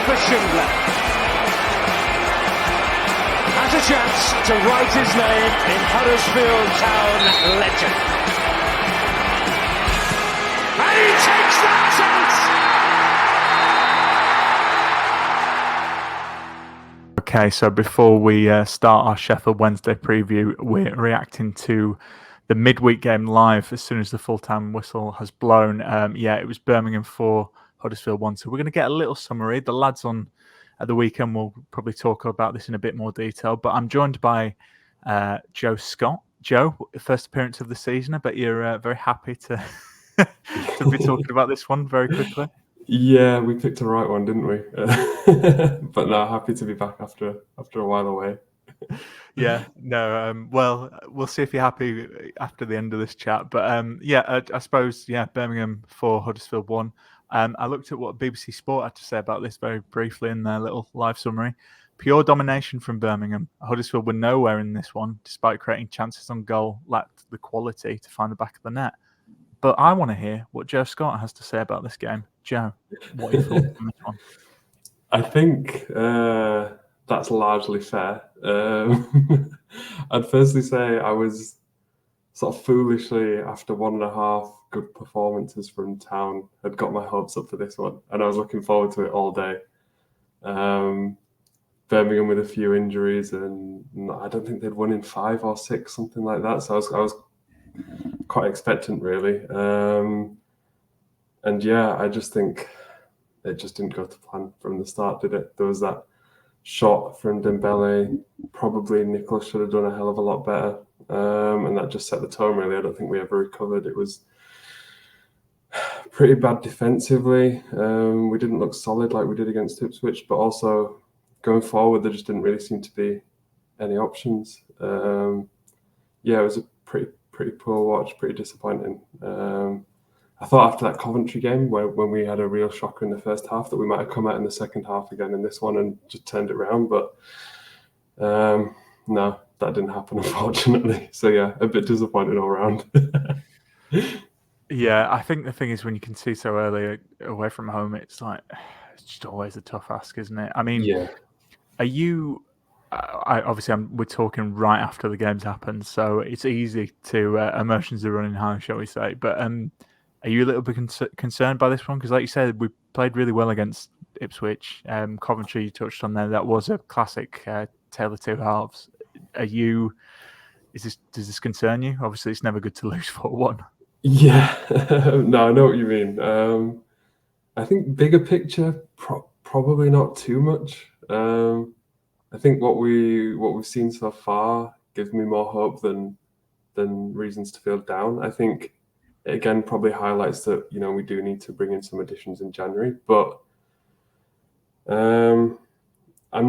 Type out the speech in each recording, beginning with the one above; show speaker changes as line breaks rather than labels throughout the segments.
for Schindler. Has a chance to write his name in Huddersfield Town legend. And he takes that chance!
Okay, so before we start our Sheffield Wednesday preview, we're reacting to the midweek game live as soon as the full-time whistle has blown. It was Birmingham 4, Huddersfield 1. So we're going to get a little summary. The lads on at the weekend will probably talk about this in a bit more detail, but I'm joined by Joe Scott. Joe, first appearance of the season. I bet you're very happy to to be talking about this one very quickly.
Yeah, we picked the right one, didn't we? But no, happy to be back after a while away.
Well, we'll see if you're happy after the end of this chat. But I suppose, Birmingham 4, Huddersfield 1. I looked at what BBC Sport had to say about this very briefly in their little live summary. Pure domination from Birmingham. Huddersfield were nowhere in this one, despite creating chances on goal, lacked the quality to find the back of the net. But I want to hear what Joe Scott has to say about this game. Joe, what are your thoughts on this one?
I think that's largely fair. I'd firstly say I was sort of foolishly, after 1.5 good performances from Town, had got my hopes up for this one, and I was looking forward to it all day. Birmingham with a few injuries, and I don't think they'd won in 5 or 6, something like that. So I was quite expectant, really. I just think it just didn't go to plan from the start, did it? There was that shot from Dembele. Probably Nicholas should have done a hell of a lot better. And that just set the tone, really. I don't think we ever recovered. It was pretty bad defensively. We didn't look solid like we did against Ipswich, but also going forward, there just didn't really seem to be any options. It was a pretty poor watch, pretty disappointing. I thought after that Coventry game, when we had a real shocker in the first half, that we might have come out in the second half again in this one and just turned it around. But no, that didn't happen, unfortunately. So a bit disappointed all around.
Yeah, I think the thing is, when you can see so early away from home, it's just always a tough ask, isn't it? I mean, are you? We're talking right after the game's happened, so it's easy to emotions are running high, shall we say? But are you a little bit concerned by this one? Because, like you said, we played really well against Ipswich. Coventry, you touched on there. That was a classic tale of two halves. Does this concern you? Obviously, it's never good to lose 4-1.
Yeah, no, I know what you mean. I think bigger picture, probably not too much. I think what we've seen so far gives me more hope than reasons to feel down. I think it again probably highlights that we do need to bring in some additions in January, but I'm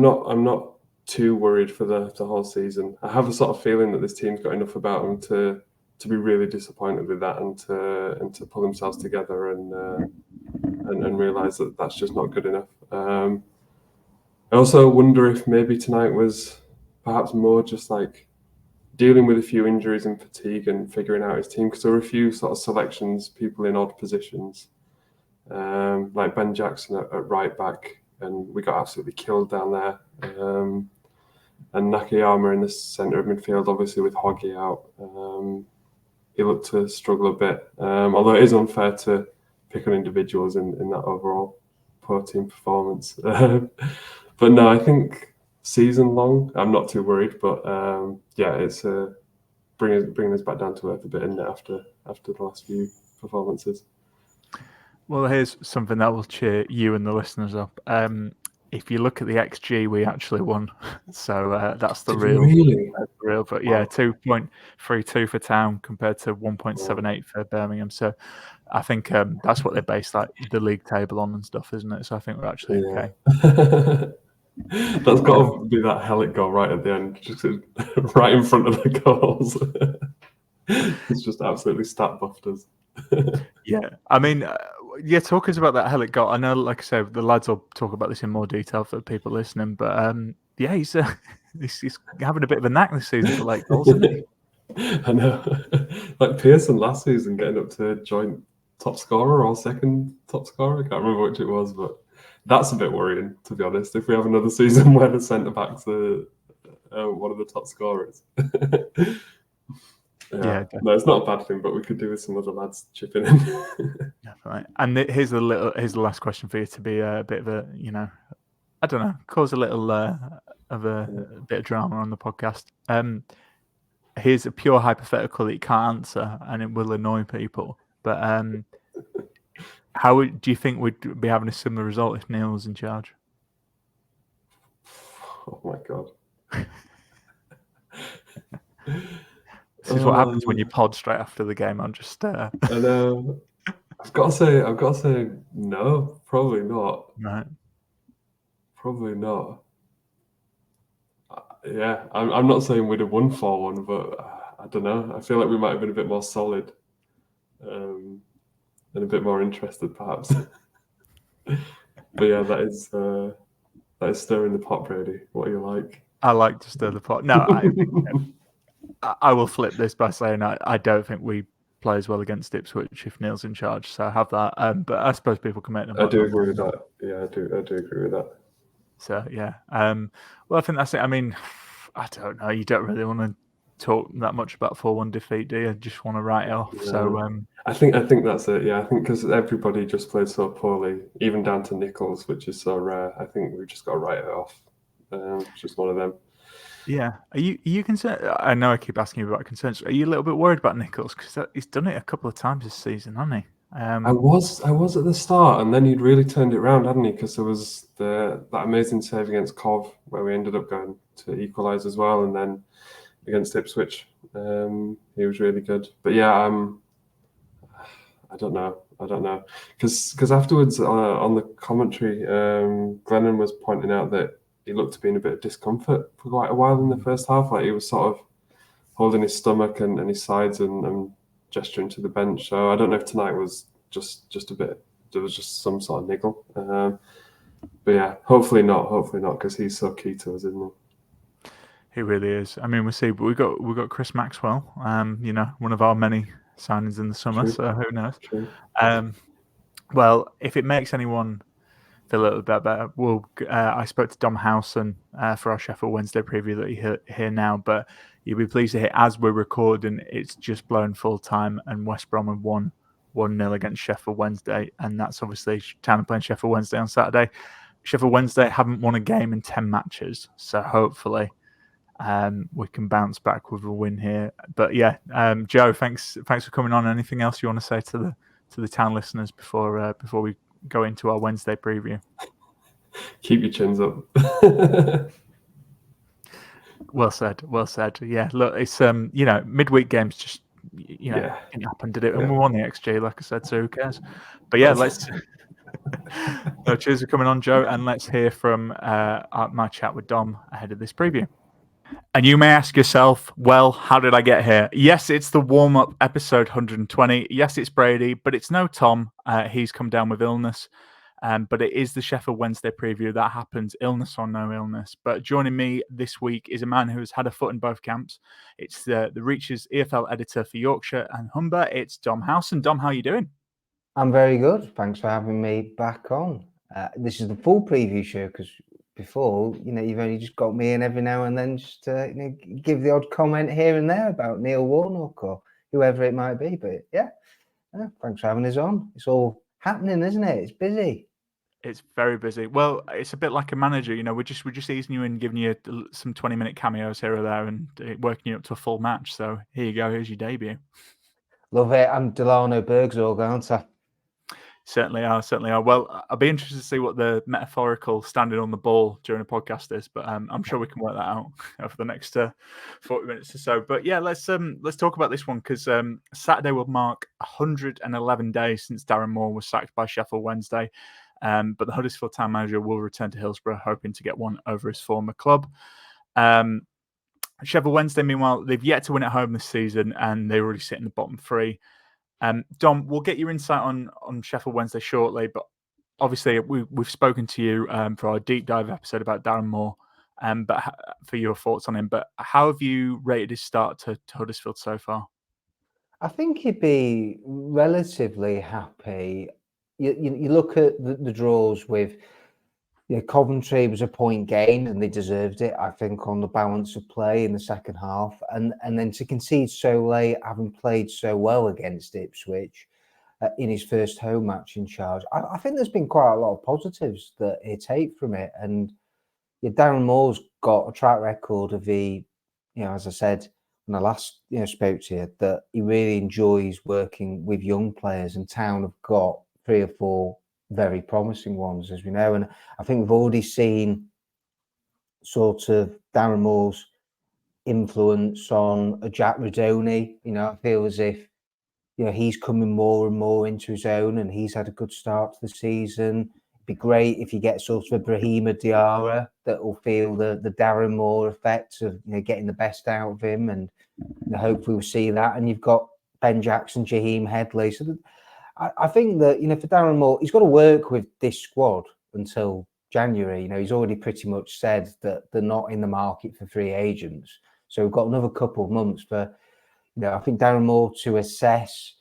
not too worried for the whole season. I have a sort of feeling that this team's got enough about them to be really disappointed with that and to pull themselves together and realise that that's just not good enough. I also wonder if maybe tonight was perhaps more just like dealing with a few injuries and fatigue and figuring out his team, because there were a few sort of selections, people in odd positions, like Ben Jackson at right back, and we got absolutely killed down there. And Nakayama in the centre of midfield, obviously with Hoggy out. He looked to struggle a bit, although it is unfair to pick on individuals in that overall poor team performance. But no, I think season long, I'm not too worried. But it's bringing us back down to earth a bit, isn't it, after the last few performances.
Well, here's something that will cheer you and the listeners up. If you look at the XG, we actually won. So that's the real.
Really?
But yeah, 2.32 for Town compared to 1.78 for Birmingham. So I think that's what they base the league table on and stuff, isn't it? So I think we're actually okay.
That's got to be that Hellick goal right at the end, just right in front of the goals. It's just absolutely stat buffed us.
Yeah, I mean, talking about that Hellick goal, I know, like I said, the lads will talk about this in more detail for people listening, but he's having a bit of a knack this season for late goals, isn't he?
I know. Like Pearson last season getting up to joint top scorer or second top scorer. I can't remember which it was, but That's a bit worrying, to be honest. If we have another season where the centre backs are one of the top scorers.
Yeah,
no, it's not a bad thing, but we could do with some other lads chipping in.
Definitely. And here's the last question for you to be a bit of a, I don't know, cause a little of a bit of drama on the podcast. Here's a pure hypothetical that you can't answer, and it will annoy people. But how do you think we'd be having a similar result if Neil was in charge?
Oh my God.
This is what happens when you pod straight after the game. I'm just.
I know. I've got to say, no, probably not.
Right.
Probably not. Yeah, I'm not saying we'd have won 4-1, but I don't know. I feel like we might have been a bit more solid, and a bit more interested, perhaps. But yeah, that is stirring the pot, Brady. What are you like?
I like to stir the pot. No, I will flip this by saying I don't think we play as well against Ipswich if Neil's in charge. So I have that. But I suppose people can make them.
I do agree with that. Yeah, I do agree with that.
So yeah. Well, I think that's it. I mean, I don't know. You don't really want to talk that much about 4-1 defeat, do you? Just want to write it off. Yeah. So
I think that's it. Yeah, I think because everybody just played so poorly, even down to Nichols, which is so rare. I think we've just got to write it off. It's just one of them.
Yeah. Are you concerned? I know I keep asking you about concerns. Are you a little bit worried about Nichols? Because he's done it a couple of times this season, hasn't he?
I was at the start, and then he'd really turned it around, hadn't he? Because there was that amazing save against Cov, where we ended up going to equalise as well, and then against Ipswich, he was really good. But yeah, I don't know, because afterwards on the commentary, Glennon was pointing out that he looked to be in a bit of discomfort for quite a while in the first half. Like he was sort of holding his stomach and his sides and gesturing to the bench. So I don't know if tonight was just a bit. There was just some sort of niggle. But yeah, hopefully not, because he's so key to us, isn't he?
He really is. I mean, we'll see. But we got Chris Maxwell. One of our many signings in the summer. True. So who knows?
True.
Well, if it makes anyone feel a little bit better, I spoke to Dom Howson for our Sheffield Wednesday preview that you hear now. But you'll be pleased to hear as we're recording, it's just blown full time, and West Brom have won 1-0 against Sheffield Wednesday, and that's obviously Town playing Sheffield Wednesday on Saturday. Sheffield Wednesday haven't won a game in 10 matches, so hopefully we can bounce back with a win here. But yeah, Joe, thanks for coming on. Anything else you want to say to the Town listeners before we go into our Wednesday preview?
Keep your chins up.
Well said. Yeah, look, it's midweek games just it happened, did it? And we won the XG, like I said, so who cares? But yeah, let's cheers for coming on, Joe, and let's hear from my chat with Dom ahead of this preview. And you may ask yourself, well, how did I get here? Yes, it's the warm-up episode 120. Yes, it's Brady, but it's no Tom. He's come down with illness. But it is the Sheffield Wednesday preview. That happens, illness or no illness. But joining me this week is a man who has had a foot in both camps. It's the Reach's EFL editor for Yorkshire and Humber. It's Dom Howson. Dom, how are you doing?
I'm very good. Thanks for having me back on. This is the full preview show because before, you've only just got me in every now and then just to give the odd comment here and there about Neil Warnock or whoever it might be. But yeah, thanks for having us on. It's all happening, isn't it? It's busy.
It's very busy. Well, it's a bit like a manager, we're just easing you in, giving you some 20-minute cameos here or there and working you up to a full match. So here you go. Here's your debut.
Love it. I'm Delano Bergsorg, aren't I?
Certainly are. Well, I'll be interested to see what the metaphorical standing on the ball during a podcast is, but I'm sure we can work that out over the next 40 minutes or so. But yeah, let's talk about this one because Saturday will mark 111 days since Darren Moore was sacked by Sheffield Wednesday. But the Huddersfield Town manager will return to Hillsborough, hoping to get one over his former club. Sheffield Wednesday, meanwhile, they've yet to win at home this season, and they already sit in the bottom three. Dom, we'll get your insight on Sheffield Wednesday shortly, but obviously we've spoken to you for our deep dive episode about Darren Moore, but for your thoughts on him. But how have you rated his start to Huddersfield so far?
I think he'd be relatively happy. You look at the draws with Yeah, Coventry was a point gained and they deserved it, I think, on the balance of play in the second half. And then to concede so late, having played so well against Ipswich in his first home match in charge, I think there's been quite a lot of positives that he take from it. And yeah, Darren Moore's got a track record of as I said when I last spoke to you, that he really enjoys working with young players, and Town have got 3 or 4 very promising ones, as we know. And I think we've already seen sort of Darren Moore's influence on a Jack Radoni. I feel as if he's coming more and more into his own, and he's had a good start to the season. It'd be great if you get sort of a Brahima Diarra that will feel the Darren Moore effect of getting the best out of him, and hopefully we'll see that. And you've got Ben Jackson, Jaheim Headley. So I think that for Darren Moore, he's got to work with this squad until January. He's already pretty much said that they're not in the market for free agents, so we've got another couple of months for I think Darren Moore to assess.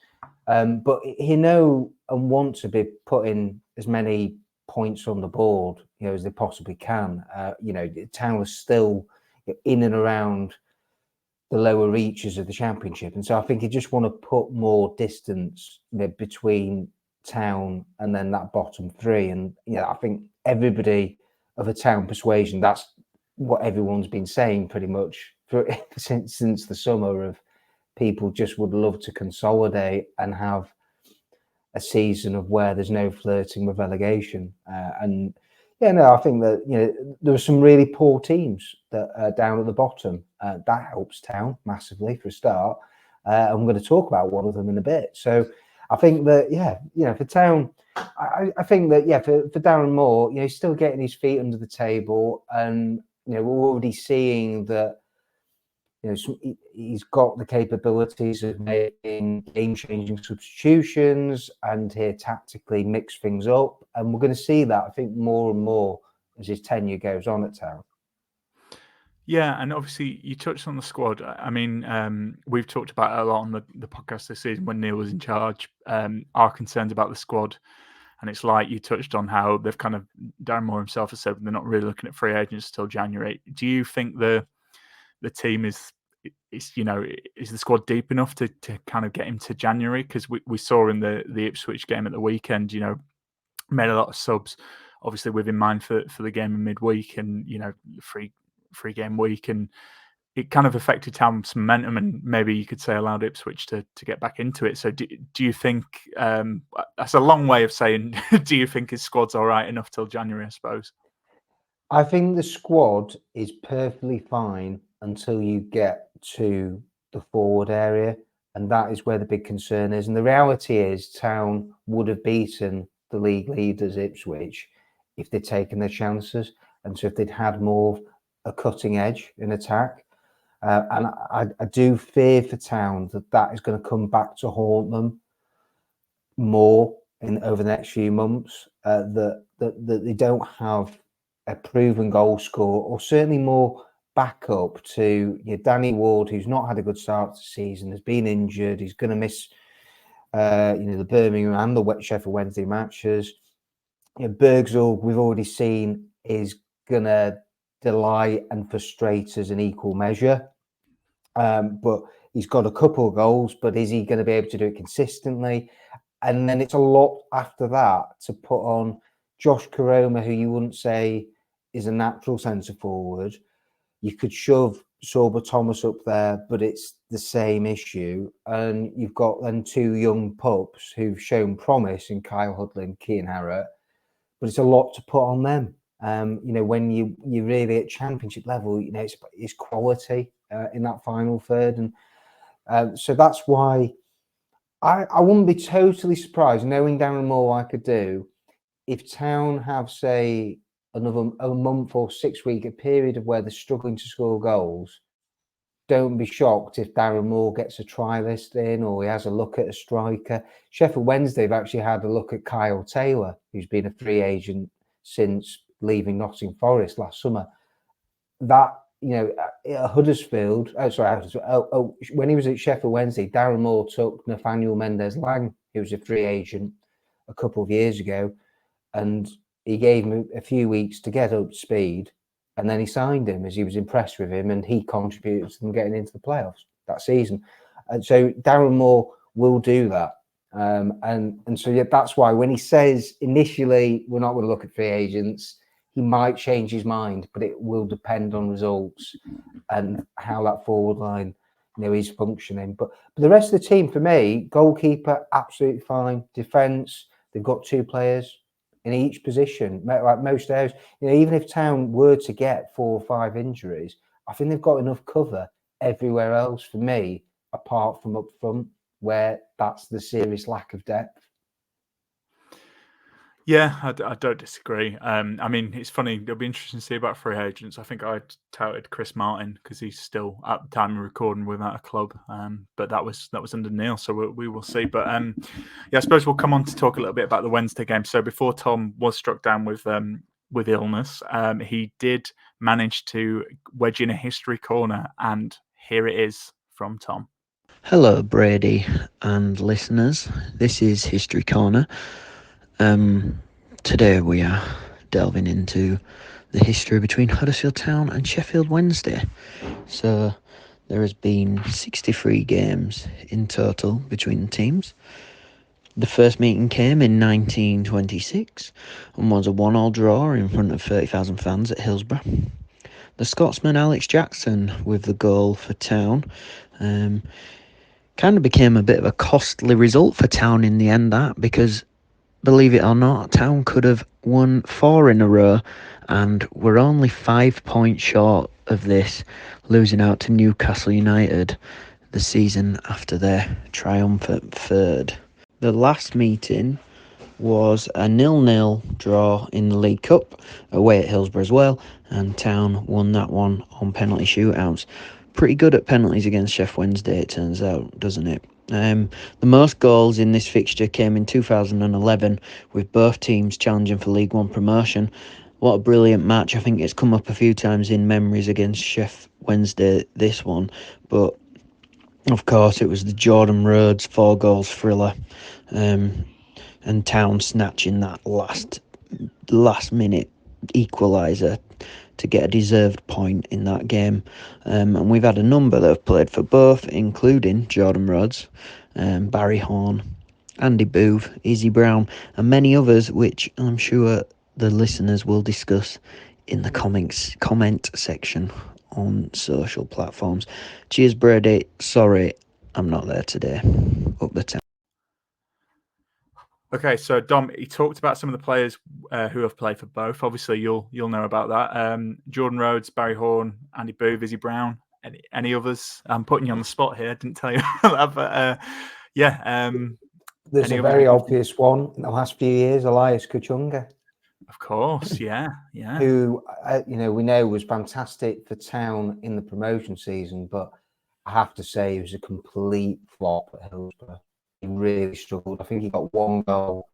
But he and want to be putting as many points on the board as they possibly can. Town is still in and around the lower reaches of the Championship, and so I think you just want to put more distance between Town and then that bottom 3. And I think everybody of a Town persuasion, that's what everyone's been saying pretty much since the summer, of people just would love to consolidate and have a season of where there's no flirting with relegation. I think that there are some really poor teams that are down at the bottom. That helps Town massively for a start. I'm going to talk about one of them in a bit. So I think that for Town, I think that for Darren Moore, he's still getting his feet under the table, and we're already seeing that he's got the capabilities of making game-changing substitutions and here tactically mix things up. And we're going to see that, I think, more and more as his tenure goes on at Town.
Yeah, and obviously you touched on the squad. I mean, we've talked about it a lot on the podcast this season when Neil was in charge. Our concerns about the squad, and it's like you touched on how they've kind of, Darren Moore himself has said they're not really looking at free agents till January. Do you think the team is the squad deep enough to kind of get him to January? Because we saw in the Ipswich game at the weekend, made a lot of subs, obviously with in mind for the game in midweek and free game week, and it kind of affected Town's momentum, and maybe you could say allowed Ipswich to get back into it. So do you think that's a long way of saying do you think his squad's all right enough till January, I suppose?
I think the squad is perfectly fine until you get to the forward area, and that is where the big concern is. And the reality is Town would have beaten the league leaders Ipswich if they'd taken their chances, and so if they'd had more a cutting edge in attack. And I do fear for Town that is going to come back to haunt them more over the next few months, that they don't have a proven goal scorer, or certainly more backup to Danny Ward, who's not had a good start to the season, has been injured. He's going to miss the Birmingham and the Sheffield Wednesday matches. Bergzorg, we've already seen, is going to delight and frustrate us in equal measure. But he's got a couple of goals, but is he going to be able to do it consistently? And then it's a lot after that to put on Josh Koroma, who you wouldn't say is a natural centre forward. You could shove Sorba Thomas up there, but it's the same issue. And you've got then 2 young pups who've shown promise in Kyle Hudley and Keane Harrott, but it's a lot to put on them. When you're really at Championship level, it's quality in that final third. And so that's why I wouldn't be totally surprised, knowing Darren Moore like I do, if Town have, say, a month or 6-week period of where they're struggling to score goals. Don't be shocked if Darren Moore gets a try list in, or he has a look at a striker. Sheffield Wednesday have actually had a look at Kyle Taylor, who's been a free agent since leaving Nottingham Forest last summer. That, at Huddersfield, when he was at Sheffield Wednesday, Darren Moore took Nathaniel Mendez-Lang, who was a free agent a couple of years ago, and he gave him a few weeks to get up to speed, and then he signed him as he was impressed with him, and he contributed to them getting into the playoffs that season. And so Darren Moore will do that. And so that's why when he says initially we're not going to look at free agents, he might change his mind, but it will depend on results and how that forward line, is functioning. But the rest of the team, for me, goalkeeper absolutely fine. Defence, they've got 2 players in each position, like most areas. Even if Town were to get 4 or 5 injuries, I think they've got enough cover everywhere else for me, apart from up front, where that's the serious lack of depth.
Yeah, I don't disagree. I mean, it's funny. It'll be interesting to see about free agents. I think I touted Chris Martin because he's still at the time of recording without a club. But that was under Neil, so we will see. But yeah, I suppose we'll come on to talk a little bit about the Wednesday game. So before Tom was struck down with illness, he did manage to wedge in a history corner, and here it is from Tom.
Hello, Brady and listeners. This is History Corner. Today we are delving into the history between Huddersfield Town and Sheffield Wednesday. So there has been 63 games in total between the teams. The first meeting came in 1926 and was a 1-1 draw in front of 30,000 fans at Hillsborough. The Scotsman Alex Jackson with the goal for Town kind of became a bit of a costly result for Town in the end, that, because believe it or not, Town could have won 4 in a row and were only 5 points short of this, losing out to Newcastle United the season after their triumphant third. The last meeting was a 0-0 draw in the League Cup away at Hillsborough as well, and Town won that one on penalty shootouts. Pretty good at penalties against Sheffield Wednesday, it turns out, doesn't it? The most goals in this fixture came in 2011, with both teams challenging for League One promotion. What a brilliant match. I think it's come up a few times in memories against Sheffield Wednesday, this one. But, of course, it was the Jordan Rhodes 4 goals thriller, and Town snatching that last minute equaliser to get a deserved point in that game. And we've had a number that have played for both, including Jordan Rhodes, Barry Horn, Andy Booth, Izzy Brown, and many others, which I'm sure the listeners will discuss in the comment section on social platforms. Cheers, Brady. Sorry, I'm not there today. Up the Town.
Okay, so Dom, he talked about some of the players who have played for both. Obviously, you'll know about that. Jordan Rhodes, Barry Horn, Andy Booth, Izzy Brown. Any others? I'm putting you on the spot here. I didn't tell you that, but yeah.
There's a very obvious one in the last few years, Elias Kuchunga.
Of course, yeah.
Who, we know was fantastic for Town in the promotion season, but I have to say he was a complete flop at Hillsborough. He really struggled. I think he got 1 goal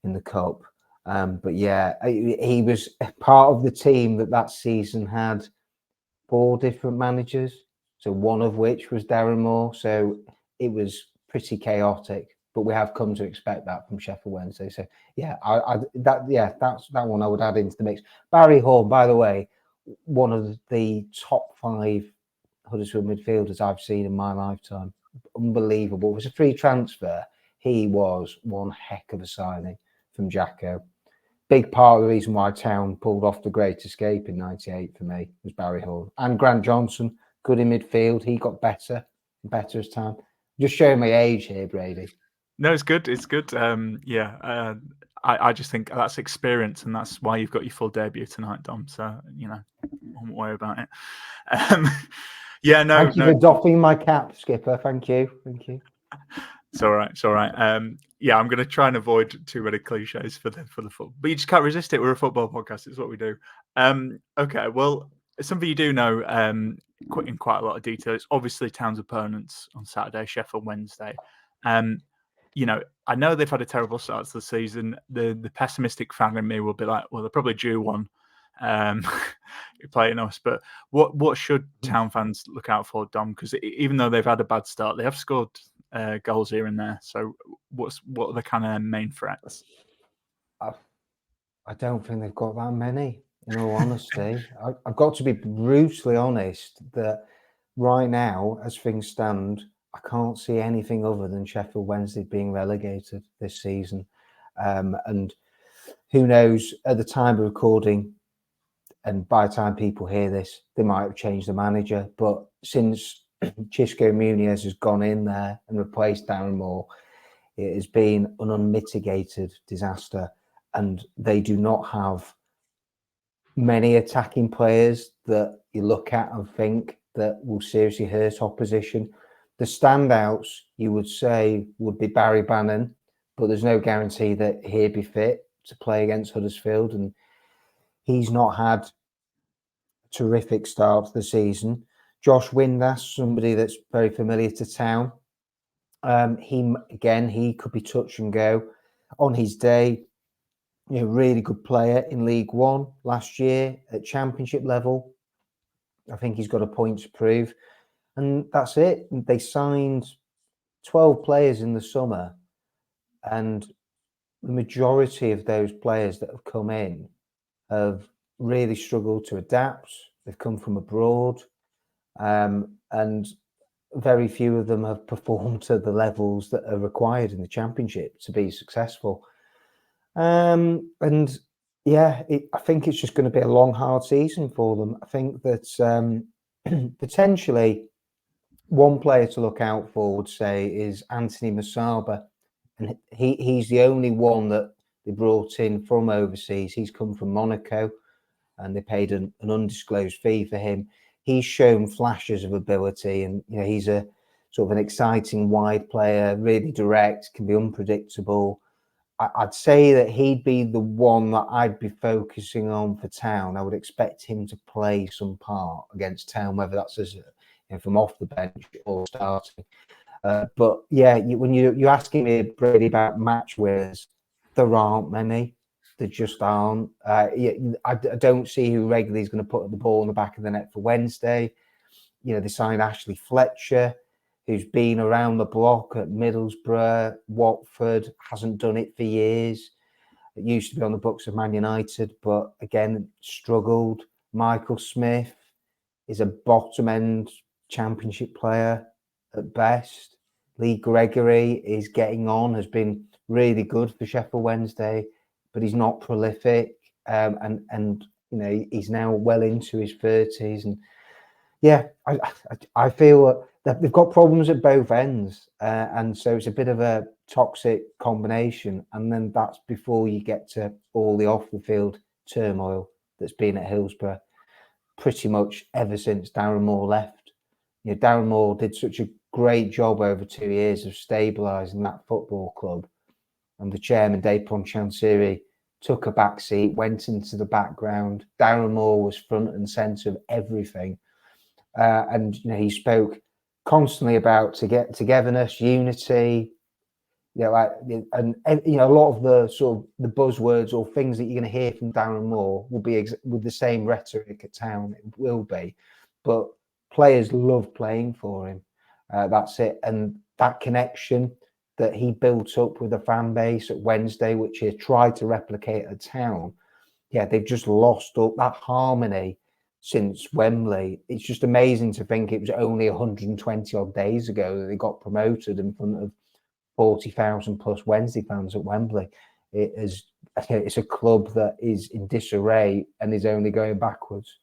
in the cup. But yeah, he was part of the team that season had 4 different managers. So one of which was Darren Moore. So it was pretty chaotic, but we have come to expect that from Sheffield Wednesday. So yeah, that's that one I would add into the mix. Barry Horn, by the way, one of the top 5 Huddersfield midfielders I've seen in my lifetime. Unbelievable. It was a free transfer. He was one heck of a signing from Jacko. Big part of the reason why Town pulled off the Great Escape in '98 for me was Barry Horn. And Grant Johnson, good in midfield. He got better as time. Just showing my age here, Brady.
No, it's good. It's good. I just think that's experience, and that's why you've got your full debut tonight, Dom. So, I won't worry about it. Yeah, no.
Thank you for doffing my cap, Skipper. Thank you.
It's all right. Yeah, I'm going to try and avoid too many cliches for the football, but you just can't resist it. We're a football podcast. It's what we do. Okay, well, something you do know in quite a lot of detail. It's obviously Town's opponents on Saturday, Sheffield Wednesday. I know they've had a terrible start to the season. The pessimistic fan in me will be like, well, they're probably due one. Playing us, but what should Town fans look out for, Dom? Because even though they've had a bad start, they have scored goals here and there. So what are the kind of main threats?
I don't think they've got that many, in all honesty. I've got to be brutally honest that right now, as things stand, I can't see anything other than Sheffield Wednesday being relegated this season. And who knows, at the time of recording, and by the time people hear this, they might have changed the manager. But since Xisco Muniz has gone in there and replaced Darren Moore, it has been an unmitigated disaster. And they do not have many attacking players that you look at and think that will seriously hurt opposition. The standouts, you would say, would be Barry Bannon, but there's no guarantee that he'd be fit to play against Huddersfield, and he's not had a terrific start to the season. Josh Windass, somebody that's very familiar to Town. He could be touch and go. On his day, really good player in League One last year at Championship level. I think he's got a point to prove. And that's it. They signed 12 players in the summer, and the majority of those players that have come in have really struggled to adapt. They've come from abroad, and very few of them have performed to the levels that are required in the Championship to be successful. I think it's just going to be a long, hard season for them. I think that potentially one player to look out for, would say, is Anthony Masaba. And he's the only one that they brought in from overseas. He's come from Monaco, and they paid an undisclosed fee for him. He's shown flashes of ability, and he's a sort of an exciting wide player, really direct, can be unpredictable. I'd say that he'd be the one that I'd be focusing on for Town. I would expect him to play some part against Town, whether that's as from off the bench or starting. But yeah, when you're asking me, Brady, about match winners, there aren't many. There just aren't. I don't see who regularly is going to put the ball in the back of the net for Wednesday. They signed Ashley Fletcher, who's been around the block at Middlesbrough, Watford, hasn't done it for years. It used to be on the books of Man United, but again, struggled. Michael Smith is a bottom-end Championship player at best. Lee Gregory is getting on, has been really good for Sheffield Wednesday, but he's not prolific. And he's now well into his 30s. And yeah, I feel that they've got problems at both ends. And so it's a bit of a toxic combination. And then that's before you get to all the off-the-field turmoil that's been at Hillsborough pretty much ever since Darren Moore left. Darren Moore did such a great job over 2 years of stabilising that football club. And the chairman, Dapon Chansiri, took a back seat, went into the background. Darren Moore was front and centre of everything. And he spoke constantly about togetherness, unity. A lot of the sort of the buzzwords or things that you're going to hear from Darren Moore will be with the same rhetoric at Town. It will be, but players love playing for him. That's it, and that connection that he built up with the fan base at Wednesday, which he tried to replicate at Town. Yeah, they've just lost up that harmony since Wembley. It's just amazing to think it was only 120 odd days ago that they got promoted in front of 40,000 plus Wednesday fans at Wembley. It's a club that is in disarray and is only going backwards.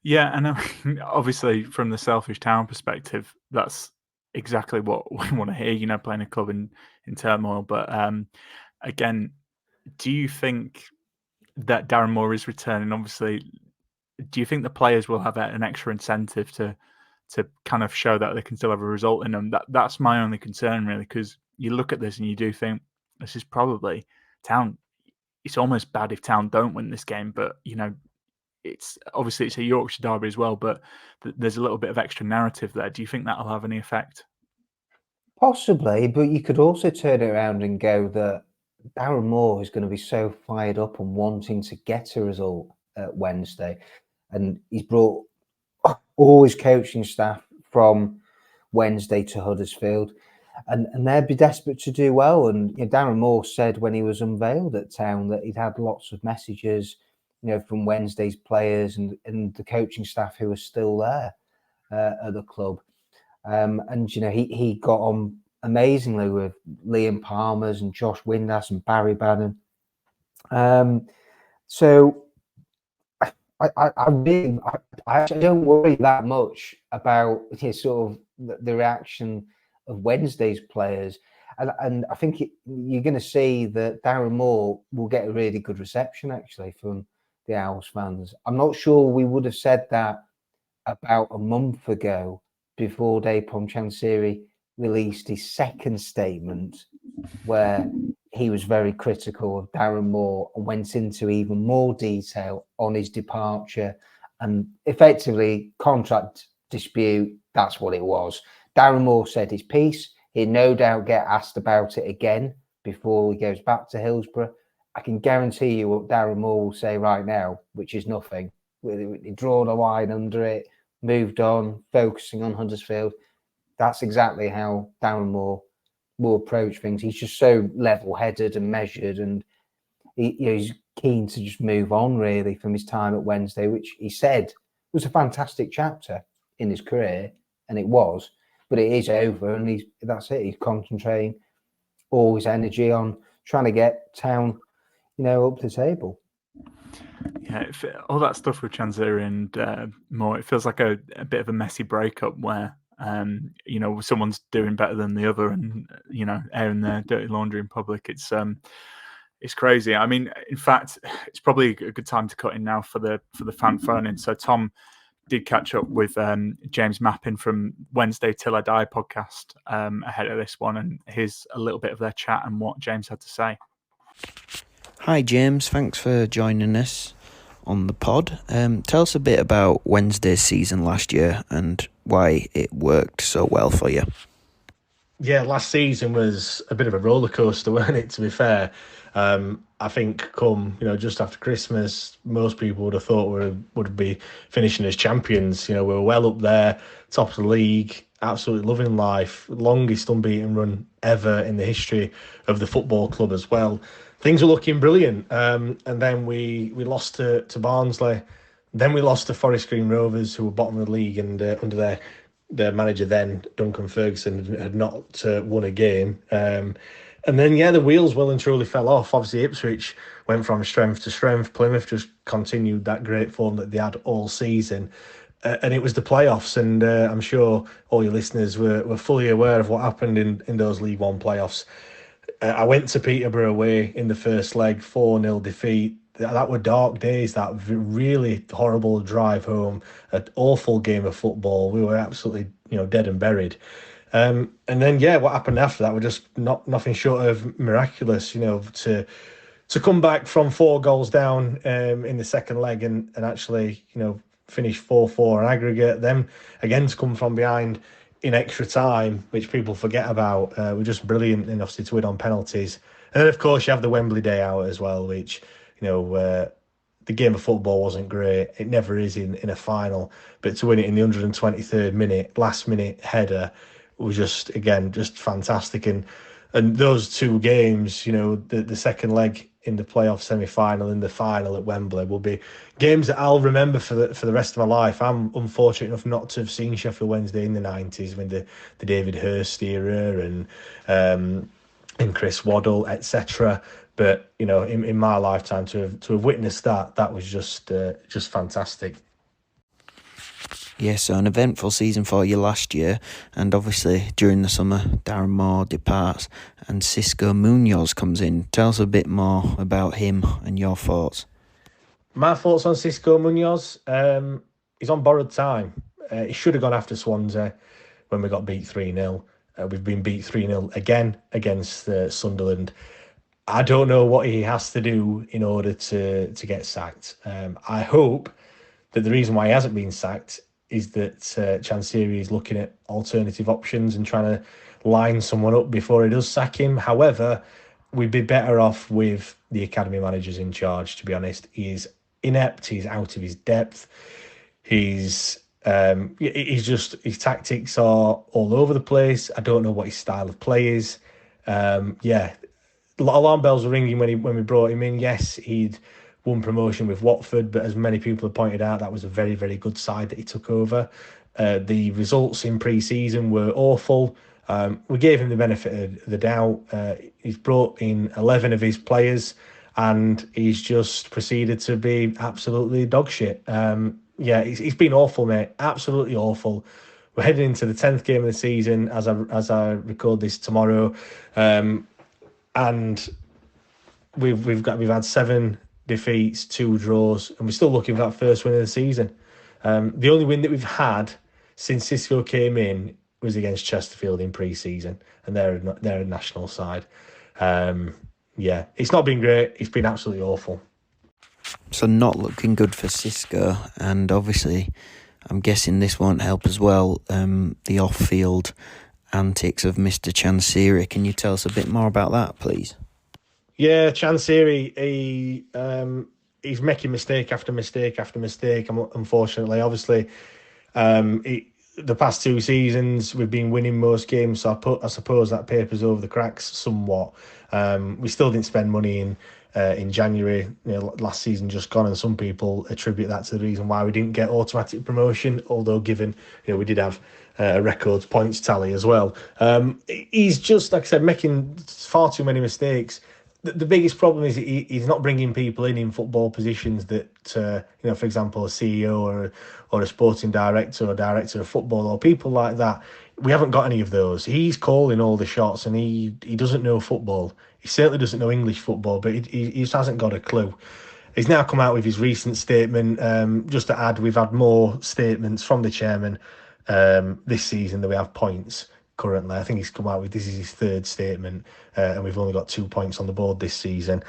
Yeah, and obviously from the selfish Town perspective, that's exactly what we want to hear, playing a club in turmoil. But again, do you think that Darren Moore is returning? Obviously, do you think the players will have an extra incentive to kind of show that they can still have a result in them? That's my only concern, really, because you look at this and you do think this is probably Town. It's almost bad if Town don't win this game, but it's a Yorkshire derby as well, but there's a little bit of extra narrative there. Do you think that'll have any effect?
Possibly, but you could also turn it around and go that Darren Moore is going to be so fired up and wanting to get a result at Wednesday, and he's brought all his coaching staff from Wednesday to Huddersfield. and they'd be desperate to do well. And Darren Moore said when he was unveiled at Town that he'd had lots of messages, from Wednesday's players and the coaching staff who are still there at the club. And he got on amazingly with Liam Palmer's and Josh Windass and Barry Bannon. So I actually don't worry that much about sort of the reaction of Wednesday's players, and I think you're going to see that Darren Moore will get a really good reception actually from the Owls fans. I'm not sure we would have said that about a month ago before Dapom Chansiri released his second statement where he was very critical of Darren Moore and went into even more detail on his departure and effectively contract dispute. That's what it was. Darren Moore said his piece. He'll no doubt get asked about it again before he goes back to Hillsborough. I can guarantee you what Darren Moore will say right now, which is nothing. He drawn a line under it, moved on, focusing on Huddersfield. That's exactly how Darren Moore will approach things. He's just so level-headed and measured, and he's keen to just move on really from his time at Wednesday, which he said was a fantastic chapter in his career, and it was, but it is over, and that's it. He's concentrating all his energy on trying to get Town, up the table.
Yeah, all that stuff with Chansiri and Moore, it feels like a bit of a messy breakup where someone's doing better than the other and airing their dirty laundry in public. It's crazy. I mean, in fact, it's probably a good time to cut in now for the fan phone in. So Tom did catch up with James Mappin from Wednesday Till I Die podcast ahead of this one, and here's a little bit of their chat and what James had to say.
Hi James, thanks for joining us on the pod. Tell us a bit about Wednesday's season last year and why it worked so well for you.
Yeah, last season was a bit of a roller coaster, wasn't it, to be fair? I think come, just after Christmas, most people would have thought we would be finishing as champions. We were well up there, top of the league, absolutely loving life, longest unbeaten run ever in the history of the football club as well. Things were looking brilliant, and then we lost to Barnsley. Then we lost to Forest Green Rovers, who were bottom of the league, and under their manager then, Duncan Ferguson, had not won a game. And then, the wheels well and truly fell off. Obviously, Ipswich went from strength to strength. Plymouth just continued that great form that they had all season. And it was the playoffs, and I'm sure all your listeners were fully aware of what happened in those League One playoffs. I went to Peterborough away in the first leg, 4-0 defeat. That were dark days, that really horrible drive home, an awful game of football. We were absolutely, dead and buried. And then, what happened after that were just nothing short of miraculous, to come back from 4 goals down in the second leg and actually, finish 4-4 on aggregate. Then again to come from behind in extra time, which people forget about, were just brilliant, and obviously to win on penalties. And then, of course, you have the Wembley day out as well, which, the game of football wasn't great. It never is in a final. But to win it in the 123rd minute, last minute header, was just fantastic. And those 2 games, the second leg in the playoff semi-final and the final at Wembley will be games that I'll remember for the rest of my life. I'm unfortunate enough not to have seen Sheffield Wednesday in the 90s with the David Hurst era and Chris Waddle, etc. But in my lifetime to have witnessed that was just fantastic.
Yeah, so an eventful season for you last year, and obviously during the summer, Darren Moore departs and Cisco Munoz comes in. Tell us a bit more about him and your thoughts.
My thoughts on Cisco Munoz, he's on borrowed time. He should have gone after Swansea when we got beat 3-0. We've been beat 3-0 again against Sunderland. I don't know what he has to do in order to get sacked. I hope that the reason why he hasn't been sacked is that Chansiri is looking at alternative options and trying to line someone up before he does sack him. However, we'd be better off with the academy managers in charge, to be honest. He is inept, he's out of his depth. He's his tactics are all over the place. I don't know what his style of play is. Alarm bells were ringing when we brought him in. Yes, he'd won promotion with Watford, but as many people have pointed out, that was a very, very good side that he took over. The results in pre-season were awful. We gave him the benefit of the doubt. He's brought in 11 of his players, and he's just proceeded to be absolutely dog shit. He's been awful, mate. Absolutely awful. We're heading into the 10th game of the season as I record this tomorrow, and we've had 7 defeats, 2 draws, and we're still looking for that first win of the season. The only win that we've had since Cisco came in was against Chesterfield in pre-season, and they're a national side. It's not been great. It's been absolutely awful.
So not looking good for Cisco, and obviously I'm guessing this won't help as well, the off-field antics of Mr. Chansiri. Can you tell us a bit more about that, please?
Yeah, Chansiri, he's making mistake after mistake after mistake, unfortunately. Obviously, the past 2 seasons, we've been winning most games, so I suppose that papers over the cracks somewhat. We still didn't spend money in January, last season just gone, and some people attribute that to the reason why we didn't get automatic promotion, although given we did have a record points tally as well. He's just, like I said, making far too many mistakes. The biggest problem is he's not bringing people in football positions that, for example, a CEO or a sporting director or director of football or people like that. We haven't got any of those. He's calling all the shots, and he doesn't know football. He certainly doesn't know English football, but he just hasn't got a clue. He's now come out with his recent statement. Just to add, we've had more statements from the chairman this season than we have points currently. I think he's come out with, this is his 3rd statement, and we've only got 2 points on the board this season.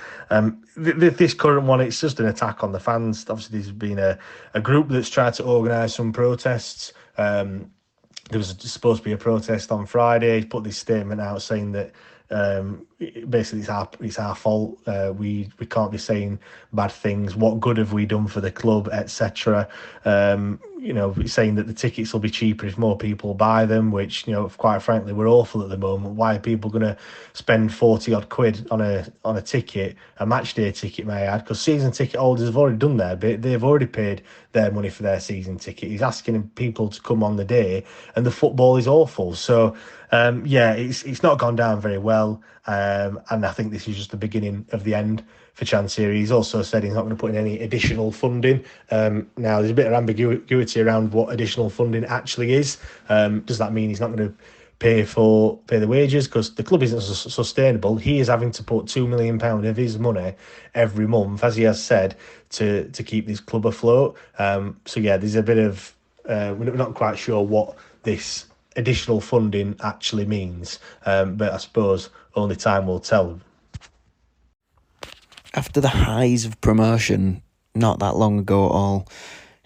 This current one, it's just an attack on the fans. Obviously, there's been a group that's tried to organise some protests. There was supposed to be a protest on Friday. He put this statement out saying that basically it's our fault. We can't be saying bad things. What good have we done for the club, etc. Saying that the tickets will be cheaper if more people buy them, which quite frankly we're awful at the moment. Why are people going to spend 40 odd quid on a ticket, a match day ticket, may I add? Because season ticket holders have already done their bit. They've already paid their money for their season ticket. He's asking people to come on the day, and the football is awful. So it's not gone down very well, and I think this is just the beginning of the end for Chansiri. He's also said he's not going to put in any additional funding. Now, there's a bit of ambiguity around what additional funding actually is. Does that mean he's not going to pay the wages? Because the club isn't sustainable. He is having to put £2 million of his money every month, as he has said, to keep this club afloat. There's a bit of we're not quite sure what this additional funding actually means, but I suppose only time will tell.
After the highs of promotion not that long ago,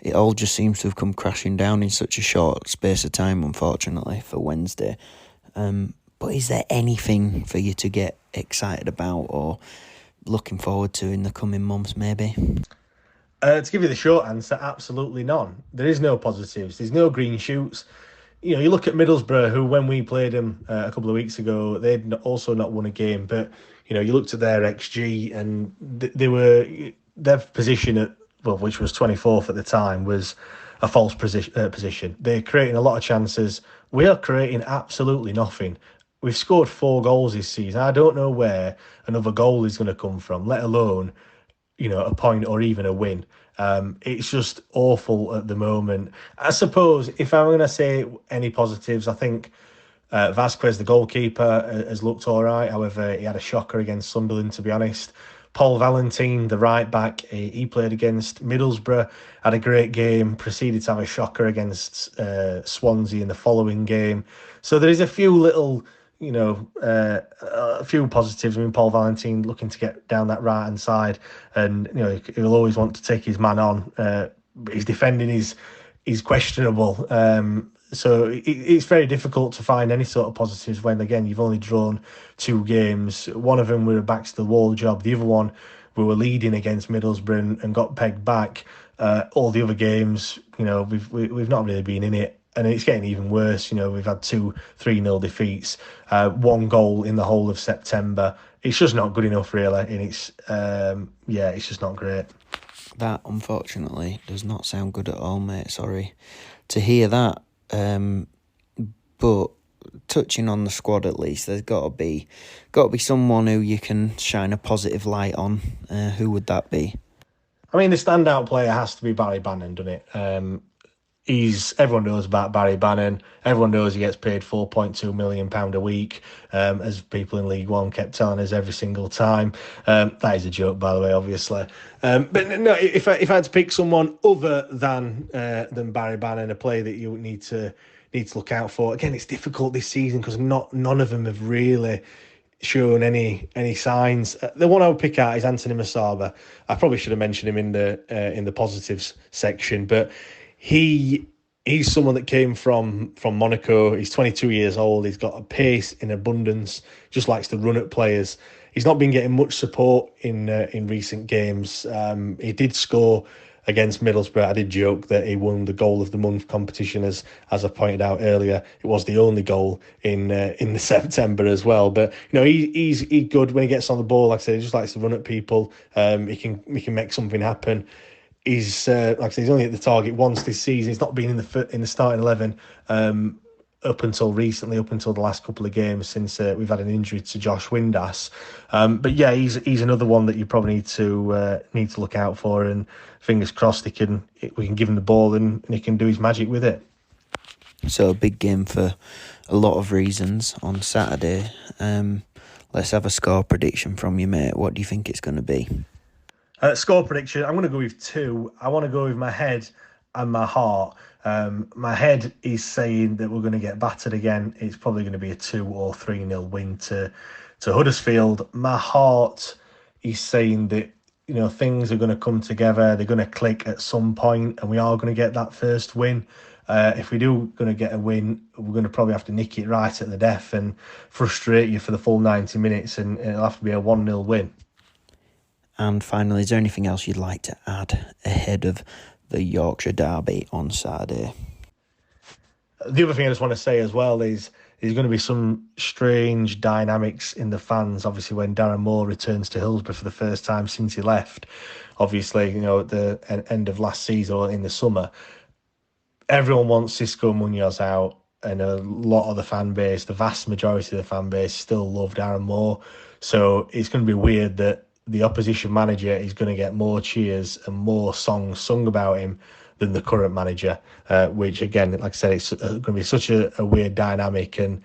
it all just seems to have come crashing down in such a short space of time, unfortunately, for Wednesday. But is there anything for you to get excited about or looking forward to in the coming months, maybe?
To give you the short answer, absolutely none. There is no positives. There's no green shoots. You look at Middlesbrough, who when we played them a couple of weeks ago, they'd also not won a game. But, you looked at their XG, and their position which was 24th at the time, was a false position. They're creating a lot of chances. We are creating absolutely nothing. We've scored 4 goals this season. I don't know where another goal is going to come from, let alone, a point or even a win. It's just awful at the moment. I suppose if I'm going to say any positives, I think Vasquez, the goalkeeper, has looked all right. However, he had a shocker against Sunderland, to be honest. Paul Valentin, the right back, he played against Middlesbrough, had a great game, proceeded to have a shocker against Swansea in the following game. So there is a few little, a few positives. I mean, Paul Valentin looking to get down that right-hand side, and, he'll always want to take his man on. But his defending is questionable. So it's very difficult to find any sort of positives when, again, you've only drawn 2 games. One of them were a backs to the wall job. The other one, we were leading against Middlesbrough and got pegged back. all the other games, we've not really been in it, and it's getting even worse. We've had 2-3-0 defeats, 1 goal in the whole of September. It's just not good enough, really, and it's just not great.
That, unfortunately, does not sound good at all, mate. Sorry to hear that. But touching on the squad, at least, there's got to be someone who you can shine a positive light on. Who would that be?
I mean, the standout player has to be Barry Bannon, doesn't it? Everyone knows about Barry Bannon. Everyone knows he gets paid £4.2 million a week, as people in League One kept telling us every single time. That is a joke, by the way, obviously. But no, if I had to pick someone other than Barry Bannon, a player that you need to look out for. Again, it's difficult this season because none of them have really shown any signs. The one I would pick out is Anthony Masaba. I probably should have mentioned him in the positives section, but he's someone that came from Monaco. He's 22 years old. He's got a pace in abundance. Just likes to run at players. He's not been getting much support in recent games. He did score against Middlesbrough. I did joke that he won the goal of the month competition, as I pointed out earlier. It was the only goal in the September as well. But he's good when he gets on the ball. Like I said, he just likes to run at people. He can make something happen. He's like I said, he's only at the target once this season. He's not been in the starting 11 up until recently, up until the last couple of games since we've had an injury to Josh Windass. But yeah, he's another one that you probably need to look out for, and fingers crossed we can give him the ball and he can do his magic with it.
So a big game for a lot of reasons on Saturday. Let's have a score prediction from you, mate. What do you think it's going to be?
Score prediction, I'm going to go with 2. I want to go with my head and my heart. My head is saying that we're going to get battered again. It's probably going to be a 2 or 3-0 win to Huddersfield. My heart is saying that things are going to come together. They're going to click at some point, and we are going to get that first win. If we do going to get a win, we're going to probably have to nick it right at the death and frustrate you for the full 90 minutes, and it'll have to be a 1-0 win.
And finally, is there anything else you'd like to add ahead of the Yorkshire derby on Saturday?
The other thing I just want to say as well is there's going to be some strange dynamics in the fans. Obviously, when Darren Moore returns to Hillsborough for the first time since he left, obviously, at the end of last season or in the summer, everyone wants Cisco Munoz out, and a lot of the fan base, the vast majority of the fan base, still love Darren Moore. So it's going to be weird that the opposition manager is going to get more cheers and more songs sung about him than the current manager, which again, like I said, it's going to be such a weird dynamic. And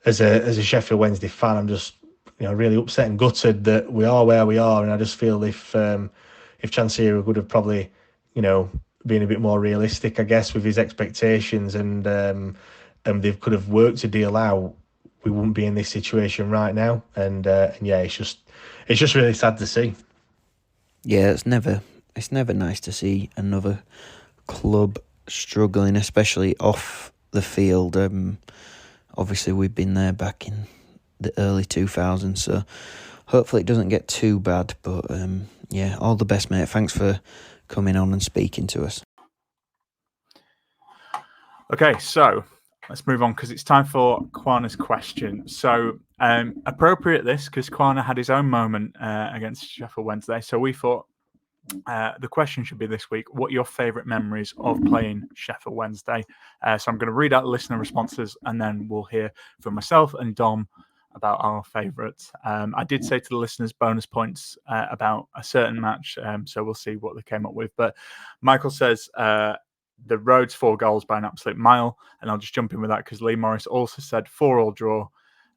as a Sheffield Wednesday fan, I'm just really upset and gutted that we are where we are. And I just feel if Chansiri would have probably been a bit more realistic, I guess, with his expectations, and they could have worked a deal out, we wouldn't be in this situation right now. And yeah, it's just really sad to see.
Yeah, it's never nice to see another club struggling, especially off the field. Obviously, we've been there back in the early 2000s, so hopefully it doesn't get too bad. But yeah, all the best, mate. Thanks for coming on and speaking to us.
Okay, so let's move on because it's time for Quana's question. So appropriate this because Quana had his own moment against Sheffield Wednesday. So we thought the question should be this week: what are your favourite memories of playing Sheffield Wednesday? So I'm going to read out listener responses, and then we'll hear from myself and Dom about our favourites. I did say to the listeners bonus points about a certain match, so we'll see what they came up with. But Michael says the Rhodes 4 goals by an absolute mile, and I'll just jump in with that because Lee Morris also said 4-4 draw.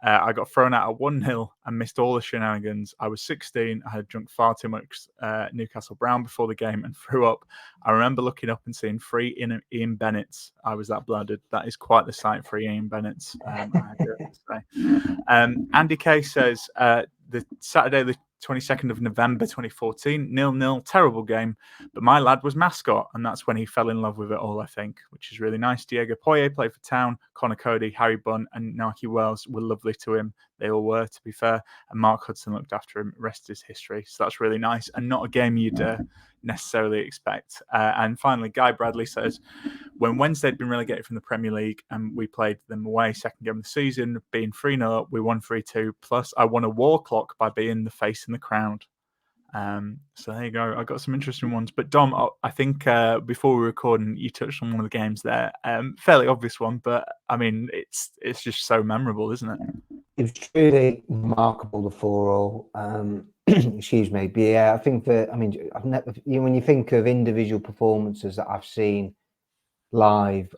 I got thrown out at 1-0 and missed all the shenanigans. I was 16. I had drunk far too much Newcastle Brown before the game and threw up. I remember looking up and seeing 3 Ian Bennett's. I was that blooded. That is quite the sight for Ian Bennett's. I do have to say. Andy Kay says the Saturday, the 22nd of November 2014, 0-0, terrible game, but my lad was mascot, and that's when he fell in love with it all, I think, which is really nice. Diego Poye played for Town, Connor Cody, Harry Bunn, and Nike Wells were lovely to him. They all were, to be fair, and Mark Hudson looked after him. Rest is history, so that's really nice, and not a game you'd necessarily expect. And finally, Guy Bradley says, when Wednesday had been relegated from the Premier League and we played them away second game of the season, being 3-0 up, we won 3-2. Plus, I won a war clock by being the face in the crowd. So there you go. I got some interesting ones. But Dom, I think before we were recording, you touched on one of the games there. Fairly obvious one, but I mean, it's just so memorable, isn't it?
It was truly remarkable, the 4-all. Excuse me. But yeah, I think that, I mean, I've never, when you think of individual performances that I've seen live,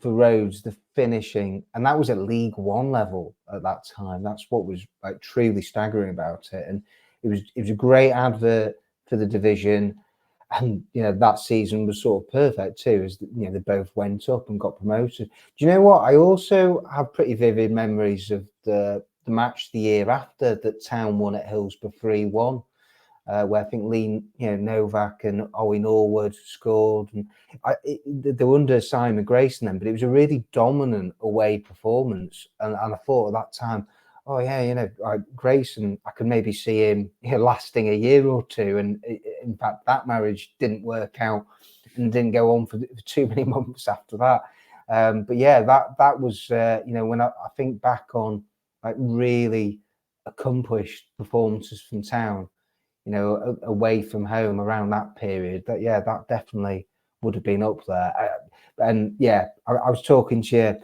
for Rhodes, the finishing, and that was at League One level at that time. That's what was like truly staggering about it. And it was a great advert for the division, and that season was sort of perfect too, as they both went up and got promoted. Do you know what? I also have pretty vivid memories of the match the year after that Town won at Hillsborough 3-1, where I think Lee Novak and Owen Norwood scored, and they were under Simon Grayson then, but it was a really dominant away performance, and I thought at that time, oh yeah, Grayson, I could maybe see him lasting a year or two. And in fact, that marriage didn't work out and didn't go on for too many months after that. But yeah, that was, when I think back on like really accomplished performances from Town, away from home around that period, that definitely would have been up there. And yeah, I was talking to you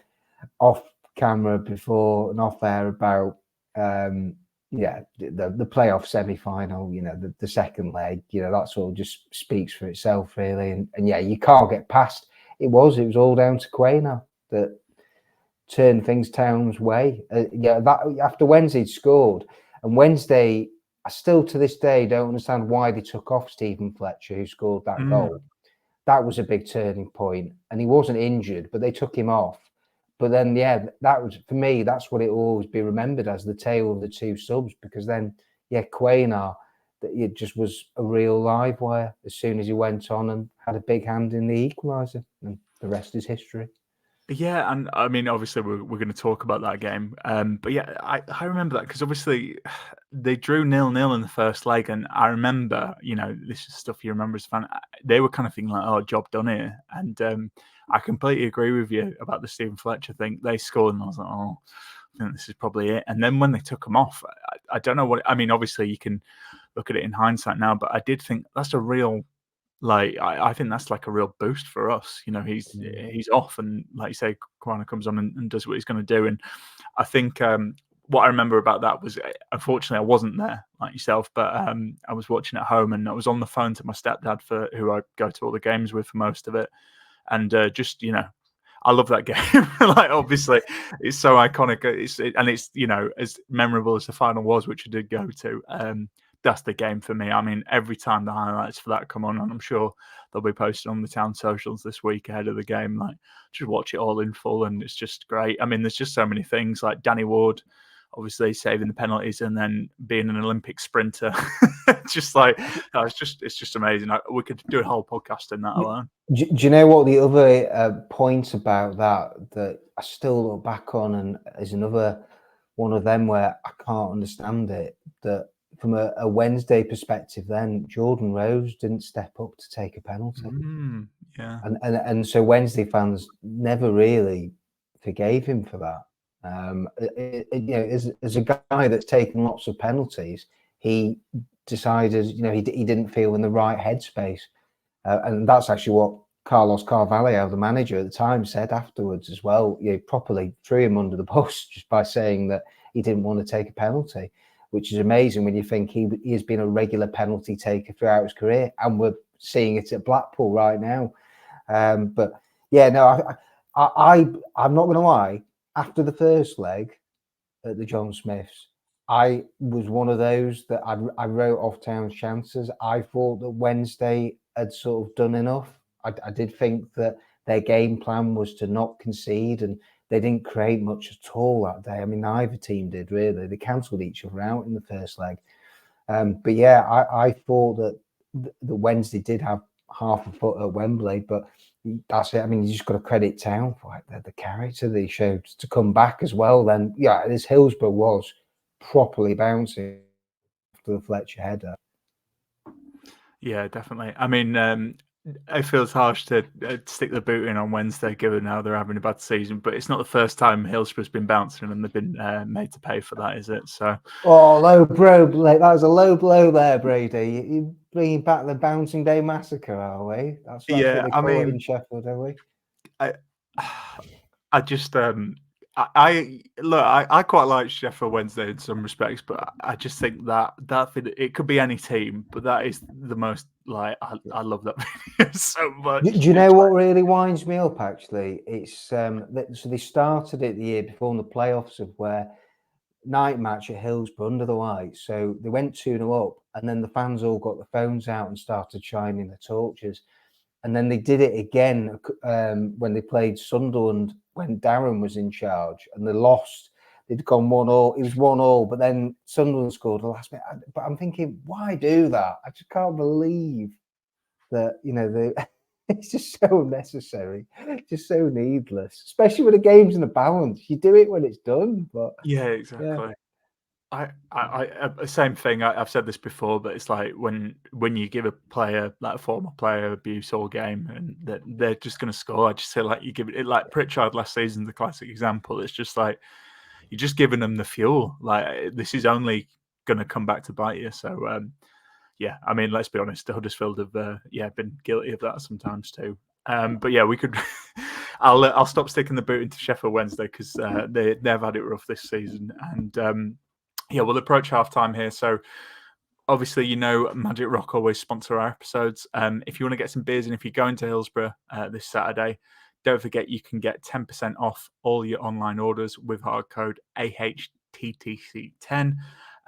off camera before and off air about the playoff semi-final, the second leg, that sort of just speaks for itself really. And yeah, you can't get past it was all down to Quaynor that turned things Town's way. That after Wednesday scored, and Wednesday, I still to this day don't understand why they took off Stephen Fletcher, who scored that goal. That was a big turning point, and he wasn't injured, but they took him off. But then, that was, for me, that's what it will always be remembered as, the tale of the two subs, because then, Quaynor, it just was a real live wire as soon as he went on and had a big hand in the equaliser, and the rest is history.
Yeah, and I mean, obviously, we're going to talk about that game. But yeah, I remember that because obviously they drew 0-0 in the first leg, and I remember, this is stuff you remember as a fan. They were kind of thinking like, "Oh, job done here," and I completely agree with you about the Stephen Fletcher thing. They scored, and I was like, "Oh, I think this is probably it." And then when they took him off, I don't know what. I mean, obviously, you can look at it in hindsight now, but I did think that's a real. Like I think that's like a real boost for us. He's off, and like you say, Quaynor comes on and does what he's going to do. And I think what I remember about that was, unfortunately, I wasn't there like yourself, but I was watching at home, and I was on the phone to my stepdad, who I go to all the games with for most of it, and I love that game. Like, obviously, it's so iconic. It's as memorable as the final was, which I did go to. That's the game for me. I mean, every time the highlights for that come on, and I'm sure they'll be posted on the Town socials this week ahead of the game, like, just watch it all in full, and it's just great. I mean, there's just so many things, like Danny Ward, obviously saving the penalties and then being an Olympic sprinter. Just like, it's just amazing. We could do a whole podcast in that alone.
Do you know what the other point about that I still look back on, and is another one of them where I can't understand it, that from a Wednesday perspective, then Jordan Rose didn't step up to take a penalty.
Yeah,
and so Wednesday fans never really forgave him for that. As a guy that's taken lots of penalties, he decided, he didn't feel in the right headspace, and that's actually what Carlos Carvalho, the manager at the time, said afterwards as well. Properly threw him under the bus just by saying that he didn't want to take a penalty, which is amazing when you think he has been a regular penalty taker throughout his career, and we're seeing it at Blackpool right now. But yeah, no, I'm not going to lie. After the first leg at the John Smiths, I was one of those that I wrote off Town's chances. I thought that Wednesday had sort of done enough. I did think that their game plan was to not concede, and they didn't create much at all that day. I mean, neither team did really. They cancelled each other out in the first leg. But yeah, I thought that the Wednesday did have half a foot at Wembley, but that's it. I mean, you just got to credit Town for the character they showed to come back as well. Then, yeah, this Hillsborough was properly bouncing after the Fletcher header.
Yeah, definitely. I mean, it feels harsh to stick the boot in on Wednesday, given how they're having a bad season. But it's not the first time Hillsborough's been bouncing and they've been made to pay for that, is it? So,
low blow. That was a low blow there, Brady. You bringing back the Bouncing Day Massacre, are we? That's what they call it in Sheffield, are we?
I just I quite like Sheffield Wednesday in some respects, but I just think that thing, it could be any team, but that is the most I love that video so much.
Do you know what really winds me up? Actually, it's so they started it the year before in the playoffs of where night match at Hillsborough under the lights. So they went 2-0 up, and then the fans all got the phones out and started shining the torches. And then they did it again when they played Sunderland when Darren was in charge, and they lost. They'd gone 1-1. It was 1-1, but then Sunderland scored the last minute. But I'm thinking, why do that? I just can't believe that. It's just so unnecessary, just so needless. Especially when the game's in a balance, you do it when it's done. But
yeah, exactly. Yeah. I same thing. I've said this before, but it's like when you give a player, like a former player, abuse all game, and that they're just going to score. I just say like you give it like Pritchard last season, the classic example. It's just like you're just giving them the fuel. Like this is only going to come back to bite you. So yeah, I mean, let's be honest, the Huddersfield have been guilty of that sometimes too. But yeah, we could. I'll stop sticking the boot into Sheffield Wednesday because they've had it rough this season, and yeah, we'll approach half-time here. So obviously, Magic Rock always sponsor our episodes. If you want to get some beers and if you're going to Hillsborough this Saturday, don't forget you can get 10% off all your online orders with our code AHTTC10.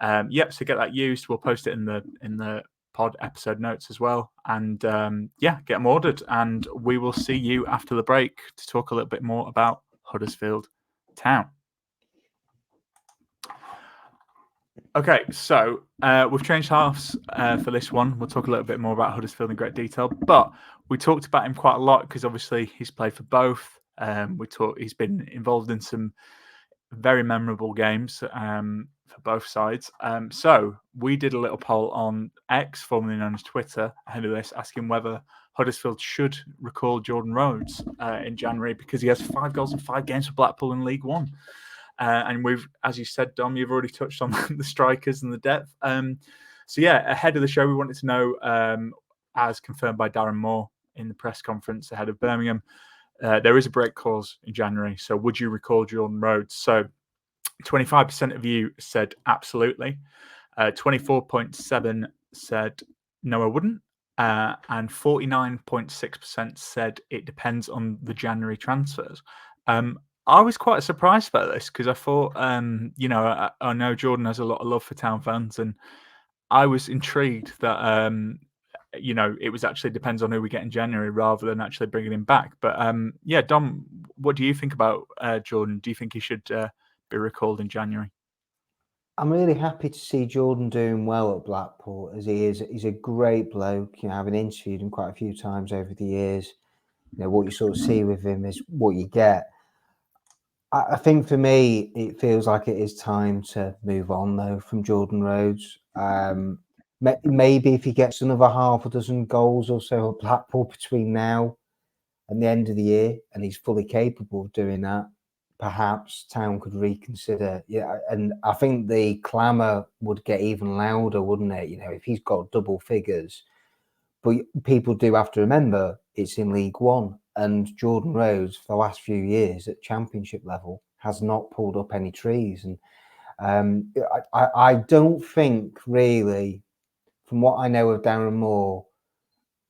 So get that used. We'll post it in the pod episode notes as well. And get them ordered. And we will see you after the break to talk a little bit more about Huddersfield Town. Okay, so we've changed halves for this one. We'll talk a little bit more about Huddersfield in great detail, but we talked about him quite a lot because obviously he's played for both. He's been involved in some very memorable games for both sides. So we did a little poll on X, formerly known as Twitter, ahead of this, asking whether Huddersfield should recall Jordan Rhodes in January because he has 5 goals in 5 games for Blackpool in League One. And we've, as you said, Dom, you've already touched on the strikers and the depth. So yeah, ahead of the show, we wanted to know, as confirmed by Darren Moore in the press conference ahead of Birmingham, there is a break clause in January. So would you recall Jordan Rhodes? So 25% of you said absolutely. 24.7% said no, I wouldn't. And 49.6% said it depends on the January transfers. I was quite surprised by this because I thought, I know Jordan has a lot of love for Town fans, and I was intrigued that, it was actually depends on who we get in January rather than actually bringing him back. But Dom, what do you think about Jordan? Do you think he should be recalled in January?
I'm really happy to see Jordan doing well at Blackpool as he is. He's a great bloke. Having interviewed him quite a few times over the years, what you sort of see with him is what you get. I think for me, it feels like it is time to move on, though, from Jordan Rhodes. Maybe if he gets another half a dozen goals or so at Blackpool between now and the end of the year, and he's fully capable of doing that, perhaps Town could reconsider. Yeah, and I think the clamour would get even louder, wouldn't it? If he's got double figures. But people do have to remember it's in League One. And Jordan Rhodes, for the last few years at Championship level, has not pulled up any trees. And I don't think really, from what I know of Darren Moore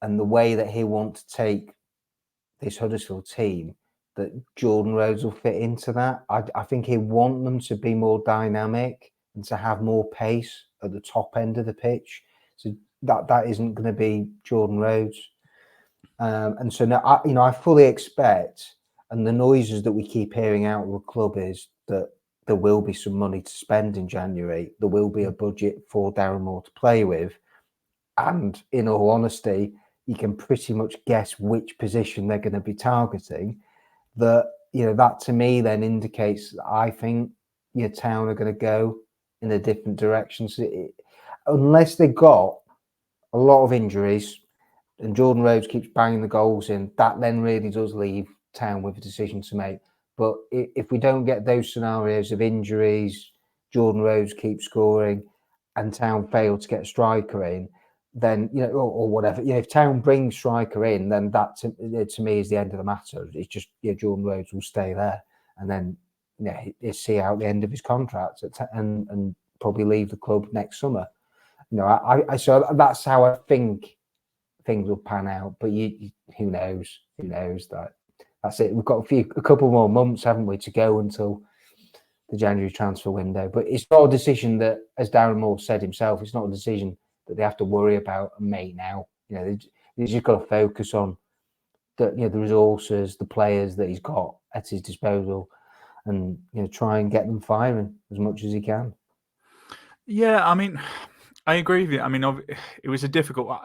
and the way that he wants to take this Huddersfield team, that Jordan Rhodes will fit into that. I think he want them to be more dynamic and to have more pace at the top end of the pitch. So that isn't going to be Jordan Rhodes. And so now, I fully expect, and the noises that we keep hearing out of the club is that there will be some money to spend in January. There will be a budget for Darren Moore to play with. And in all honesty, you can pretty much guess which position they're going to be targeting. That to me then indicates that I think your Town are going to go in a different direction. So unless they got a lot of injuries, and Jordan Rhodes keeps banging the goals in, that then really does leave Town with a decision to make. But if we don't get those scenarios of injuries, Jordan Rhodes keeps scoring, and Town fail to get a striker in, then, you know, or whatever, you know, if Town brings striker in, then that to me is the end of the matter. It's just, yeah, Jordan Rhodes will stay there, and then, you know, he'll see out the end of his contract and probably leave the club next summer. You know, I so that's how I think things will pan out. But who knows? Who knows? That's it. We've got a couple more months, haven't we, to go until the January transfer window. But it's not a decision that, as Darren Moore said himself, it's not a decision that they have to worry about and make now. You know, they just got to focus on the resources, the players that he's got at his disposal, and, you know, try and get them firing as much as he can.
Yeah, I mean, I agree with you. I mean, it was a difficult.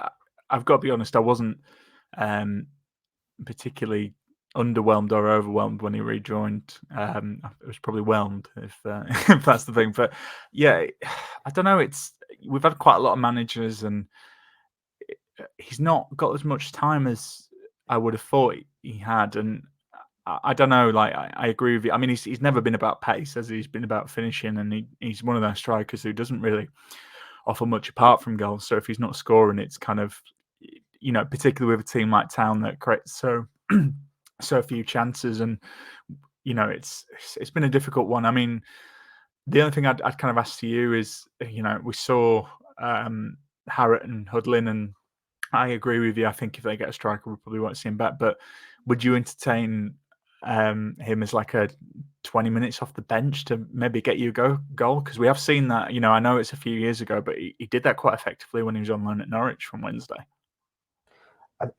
I've got to be honest. I wasn't particularly underwhelmed or overwhelmed when he rejoined. I was probably whelmed, if that's the thing. But yeah, I don't know. We've had quite a lot of managers, and he's not got as much time as I would have thought he had. And I don't know. Like, I agree with you. I mean, he's never been about pace, as he's been about finishing, and he's one of those strikers who doesn't really offer much apart from goals. So if he's not scoring, it's kind of, you know, particularly with a team like Town that creates so few chances, and, you know, it's been a difficult one. I mean, the only thing I'd kind of ask to you is, you know, we saw Harrott and Hudlin, and I agree with you. I think if they get a striker, we probably won't see him back. But would you entertain him as like a 20 minutes off the bench to maybe get you a goal? Because we have seen that, you know, I know it's a few years ago, but he did that quite effectively when he was on loan at Norwich from Wednesday.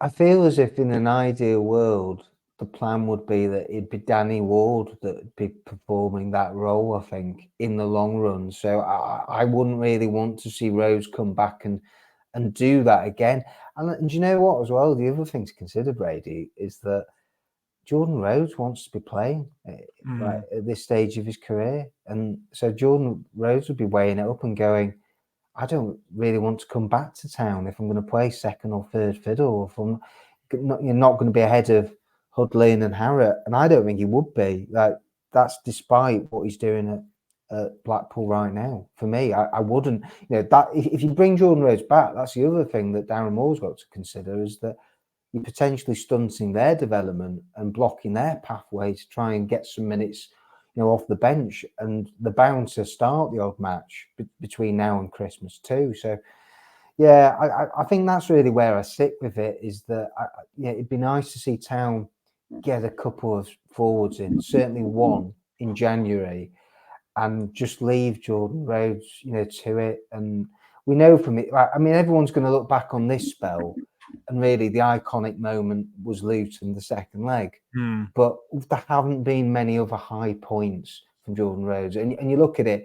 I feel as if in an ideal world, the plan would be that it'd be Danny Ward that would be performing that role, I think, in the long run. So I wouldn't really want to see Rhodes come back and do that again. And you know what, as well, the other thing to consider, Brady, is that Jordan Rhodes wants to be playing right at this stage of his career. And so Jordan Rhodes would be weighing it up and going, I don't really want to come back to Town if I'm going to play second or third fiddle, or if I'm not going to be ahead of Hudlin and Harrott. And I don't think he would be. Like, that's despite what he's doing at Blackpool right now. For me, I wouldn't. You know, that if you bring Jordan Rhodes back, that's the other thing that Darren Moore's got to consider, is that you're potentially stunting their development and blocking their pathway to try and get some minutes, you know, off the bench, and the bound to start the odd match between now and Christmas too. So, yeah, I think that's really where I sit with it, is that it'd be nice to see Town get a couple of forwards in, certainly one in January, and just leave Jordan Rhodes, you know, to it. And we know from it, I mean, everyone's going to look back on this spell, and really the iconic moment was Luton, the second leg. But there haven't been many other high points from Jordan Rhodes. And you look at it,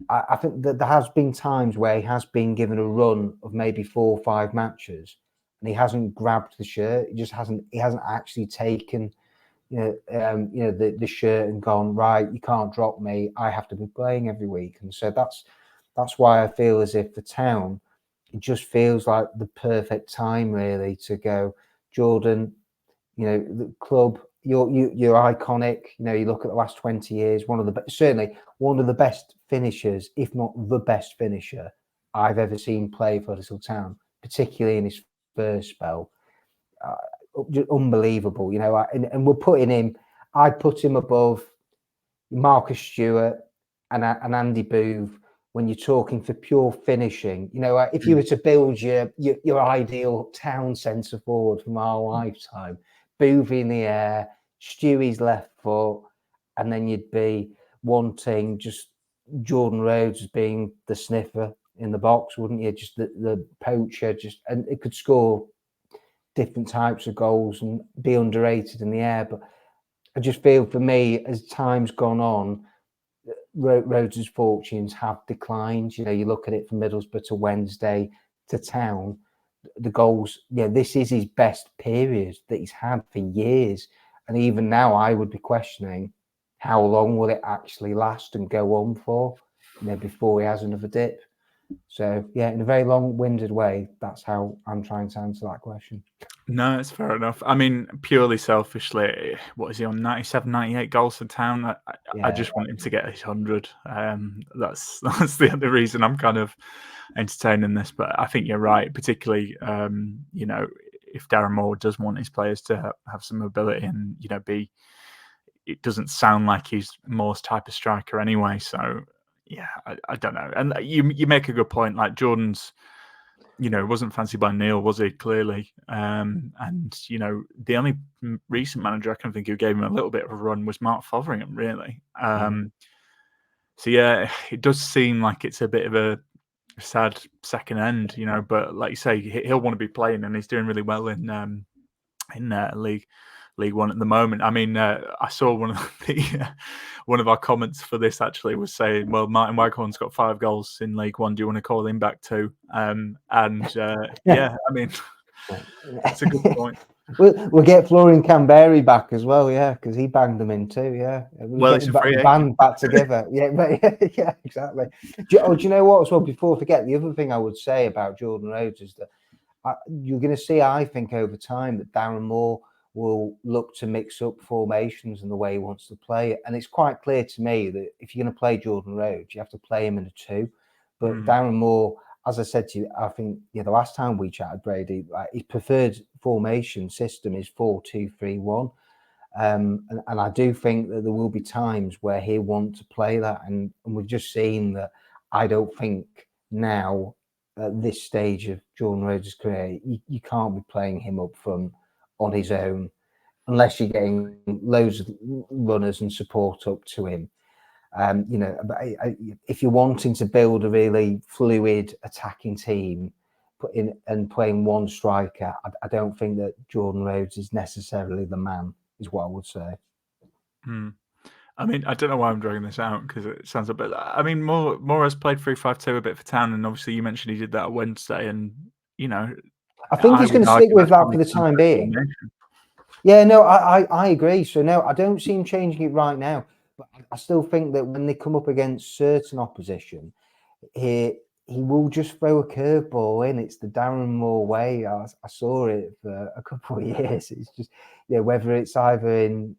I think that there has been times where he has been given a run of maybe 4 or 5 matches, and he hasn't grabbed the shirt. He hasn't actually taken, the shirt and gone, right, you can't drop me. I have to be playing every week. And so that's why I feel as if for Town, it just feels like the perfect time really to go, Jordan, you know, the club, you're iconic. You know, you look at the last 20 years, certainly one of the best finishers, if not the best finisher I've ever seen play for Huddersfield Town, particularly in his first spell. Unbelievable, you know, and we're putting him, I'd put him above Marcus Stewart and Andy Booth when you're talking for pure finishing. You know, if you were to build your ideal Town centre forward from our lifetime, Booth in the air, Stewie's left foot, and then you'd be wanting just Jordan Rhodes as being the sniffer in the box, wouldn't you? Just the poacher, and it could score different types of goals and be underrated in the air. But I just feel, for me, as time's gone on, Rhodes' fortunes have declined. You know, you look at it from Middlesbrough to Wednesday to Town, the goals, this is his best period that he's had for years. And even now, I would be questioning how long will it actually last and go on for, you know, before he has another dip. So, yeah, in a very long-winded way, that's how I'm trying to answer that question.
No, it's fair enough. I mean, purely selfishly, what is he on, 97, 98 goals for Town? I just want him to get his 100. That's the other reason I'm kind of entertaining this. But I think you're right, particularly, if Darren Moore does want his players to have some mobility and, it doesn't sound like he's Moore's type of striker anyway. So, yeah, I don't know. And you make a good point. Like Jordan's, wasn't fancied by Neil, was he? Clearly. And, the only recent manager I can think who gave him a little bit of a run was Mark Fotheringham, really. So, yeah, it does seem like it's a bit of a sad second end, but like you say, he'll want to be playing and he's doing really well in League One at the moment. I mean, I saw one of our comments for this actually was saying, "Well, Martin Waghorn's got 5 goals in League One. Do you want to call him back too?" Yeah, I mean, it's a good point.
We'll get Florian Canberry back as well, yeah, because he banged them in too, yeah.
Well, it's a free
band back together, yeah, but, yeah, exactly. Do you know what as well? Before I forget, the other thing I would say about Jordan Rhodes is that you're going to see, I think, over time that Darren Moore will look to mix up formations and the way he wants to play it. And it's quite clear to me that if you're going to play Jordan Rhodes, you have to play him in a 2. But Darren Moore, as I said to you, I think the last time we chatted, Brady, his preferred formation system is 4-2-3-1. And I do think that there will be times where he'll want to play that. And we've just seen that I don't think now at this stage of Jordan Rhodes' career, you can't be playing him up front on his own unless you're getting loads of runners and support up to him. If you're wanting to build a really fluid attacking team, playing one striker, I don't think that Jordan Rhodes is necessarily the man, is what I would say.
I mean, I don't know why I'm dragging this out because it sounds a bit. I mean, Moore has played 3-5-2 a bit for Town, and obviously you mentioned he did that Wednesday, and
I think he's going to stick with that for the time being. Yeah, no, I agree. So no, I don't see him changing it right now. But I still think that when they come up against certain opposition, he will just throw a curveball in. It's the Darren Moore way. I saw it for a couple of years. It's just, whether it's either in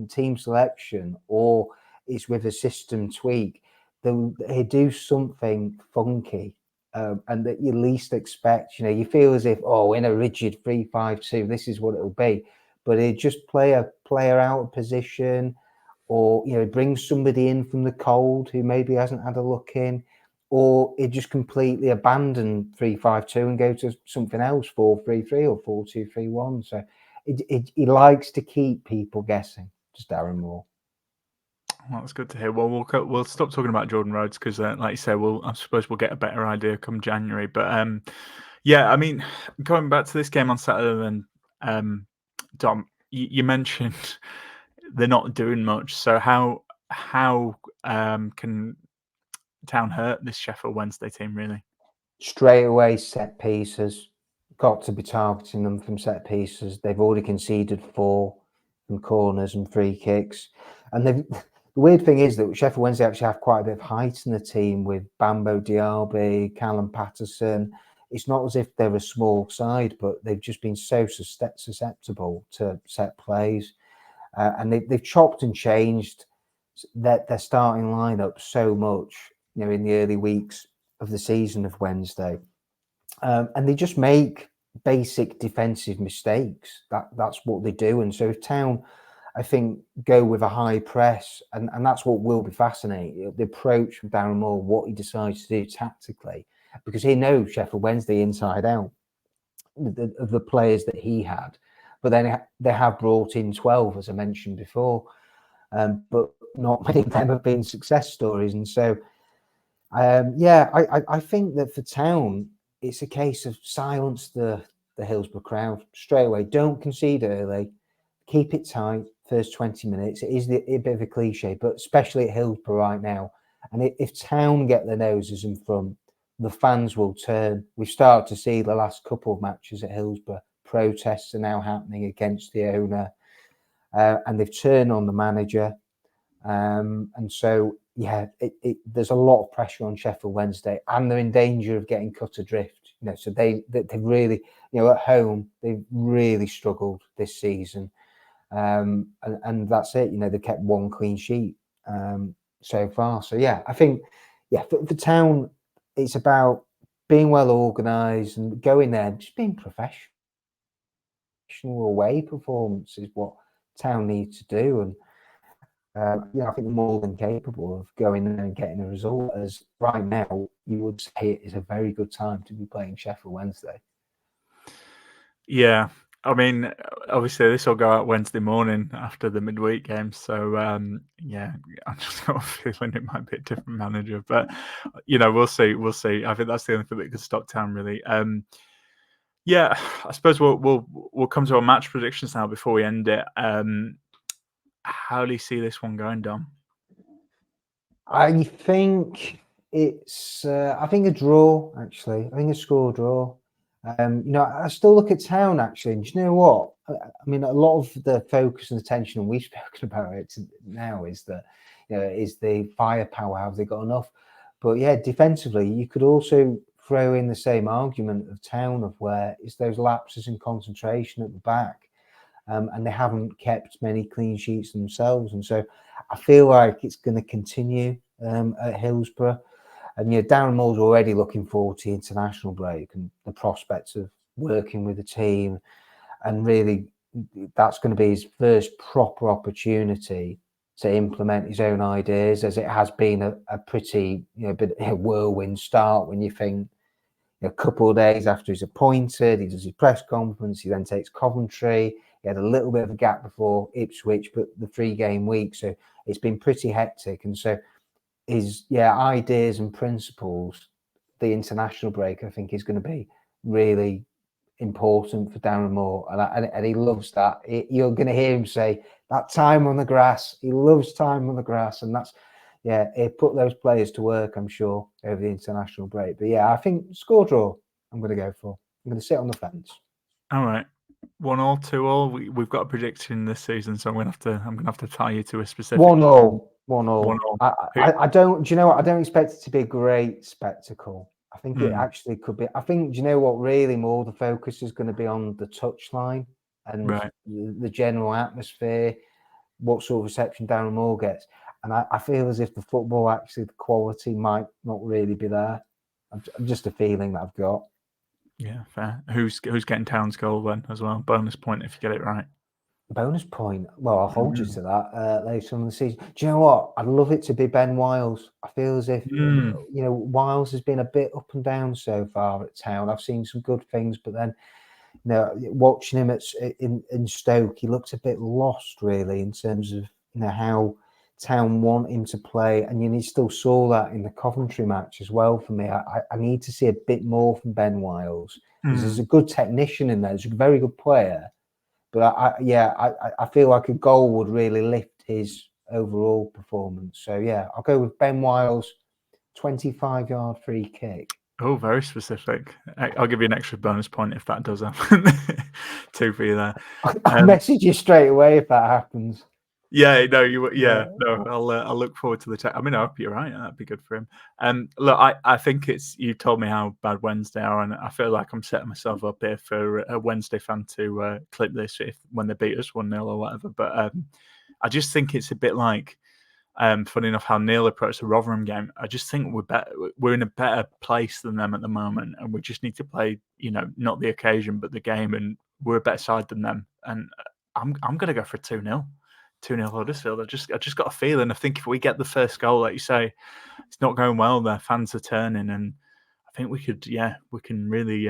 team selection or it's with a system tweak, they do something funky. And that you least expect, you feel as if, in a rigid 3-5-2, this is what it'll be. But it just play a player out of position, or bring somebody in from the cold who maybe hasn't had a look in, or it just completely abandon 3-5-2 and go to something else, 4-3-3 or 4-2-3-1. So he likes to keep people guessing. Just Darren Moore.
Well, that's good to hear. Well, we'll stop talking about Jordan Rhodes because, like you say, I suppose we'll get a better idea come January. But yeah, I mean, going back to this game on Saturday, then Dom, you mentioned they're not doing much. So how can Town hurt this Sheffield Wednesday team really?
Straight away, set pieces. Got to be targeting them from set pieces. They've already conceded 4 from corners and free kicks, and the weird thing is that Sheffield Wednesday actually have quite a bit of height in the team with Bambo Diaby, Callum Patterson. It's not as if they're a small side, but they've just been so susceptible to set plays. And they've chopped and changed their starting lineup so much, in the early weeks of the season of Wednesday. And they just make basic defensive mistakes. That's what they do. And so if Town, I think, go with a high press, and that's what will be fascinating, the approach from Darren Moore, what he decides to do tactically, because he knows Sheffield Wednesday inside out, the players that he had. But then they have brought in 12, as I mentioned before, but not many of them have been success stories. And so, I think that for Town, it's a case of silence the Hillsborough crowd straight away. Don't concede early. Keep it tight. First 20 minutes. It is a bit of a cliche, but especially at Hillsborough right now. And if Town get their noses in front, the fans will turn. We've started to see the last couple of matches at Hillsborough. Protests are now happening against the owner, and they've turned on the manager. And so there's a lot of pressure on Sheffield Wednesday, and they're in danger of getting cut adrift. So they've really, at home, they've really struggled this season, and that's it. They kept one clean sheet so far. So I think for Town, it's about being well organised and going there, just being professional. Away performance is what Town needs to do, and I think they're more than capable of going there and getting a result. As right now, you would say it is a very good time to be playing Sheffield Wednesday.
Yeah, I mean, obviously this will go out Wednesday morning after the midweek game, so I'm just got a feeling it might be a different manager, but we'll see. I think that's the only thing that could stop Town, really. I suppose we'll come to our match predictions now before we end it. How do you see this one going, Dom?
I think it's a draw, actually. I think a score draw. I still look at Town, actually, and do you know what? I mean, a lot of the focus and attention, and we've spoken about it now, is that is the firepower. Have they got enough? But defensively, you could also throw in the same argument of Town, of where it's those lapses in concentration at the back, and they haven't kept many clean sheets themselves, and so I feel like it's going to continue at Hillsborough. And Darren Moore's already looking forward to the international break and the prospects of working with the team, and really that's going to be his first proper opportunity to implement his own ideas, as it has been a pretty bit of a whirlwind start. When you think a couple of days after he's appointed, he does his press conference, he then takes Coventry. He had a little bit of a gap before Ipswich, but the 3-game week, so it's been pretty hectic. And so his ideas and principles, the international break, I think, is going to be really important for Darren Moore, and he loves that. You're going to hear him say that time on the grass. He loves time on the grass, and that's he put those players to work, I'm sure, over the international break. But I think score draw. I'm going to go for. I'm going to sit on the fence.
All right. 1-1, 2-1. We've got a prediction this season, so I'm gonna have to tie you to a specific
1-1.
1-1.
I don't. Do you know what? I don't expect it to be a great spectacle. I think it actually could be. I think, do you know what? Really, more the focus is going to be on the touchline and the general atmosphere, what sort of reception Darren Moore gets. And I feel as if the football, actually, the quality might not really be there. Just a feeling that I've got.
Yeah, fair. Who's getting Town's goal then as well? Bonus point if you get it right.
Bonus point. Well, I'll hold you to that later on in the season. Do you know what? I'd love it to be Ben Wiles. I feel as if Wiles has been a bit up and down so far at Town. I've seen some good things, but then watching him in Stoke, he looked a bit lost, really, in terms of how Town want him to play, and you still saw that in the Coventry match as well. For me, I need to see a bit more from Ben Wiles, because there's a good technician in there. He's a very good player, but I feel like a goal would really lift his overall performance. So I'll go with Ben Wiles, 25-yard free kick.
Oh, very specific. I'll give you an extra bonus point if that does happen. 2 for you there.
I'll message you straight away if that happens.
I'll look forward to the chat. I mean, I hope you're right. That'd be good for him. Look, I think you told me how bad Wednesday are, and I feel like I'm setting myself up here for a Wednesday fan to clip this when they beat us 1-0 or whatever. But I just think it's a bit like, funny enough, how Neil approached the Rotherham game. I just think we're in a better place than them at the moment, and we just need to play, not the occasion but the game, and we're a better side than them. And I'm going to go for 2-0. 2-0 Huddersfield. I just got a feeling. I think if we get the first goal, like you say, it's not going well. Their fans are turning, and I think we can really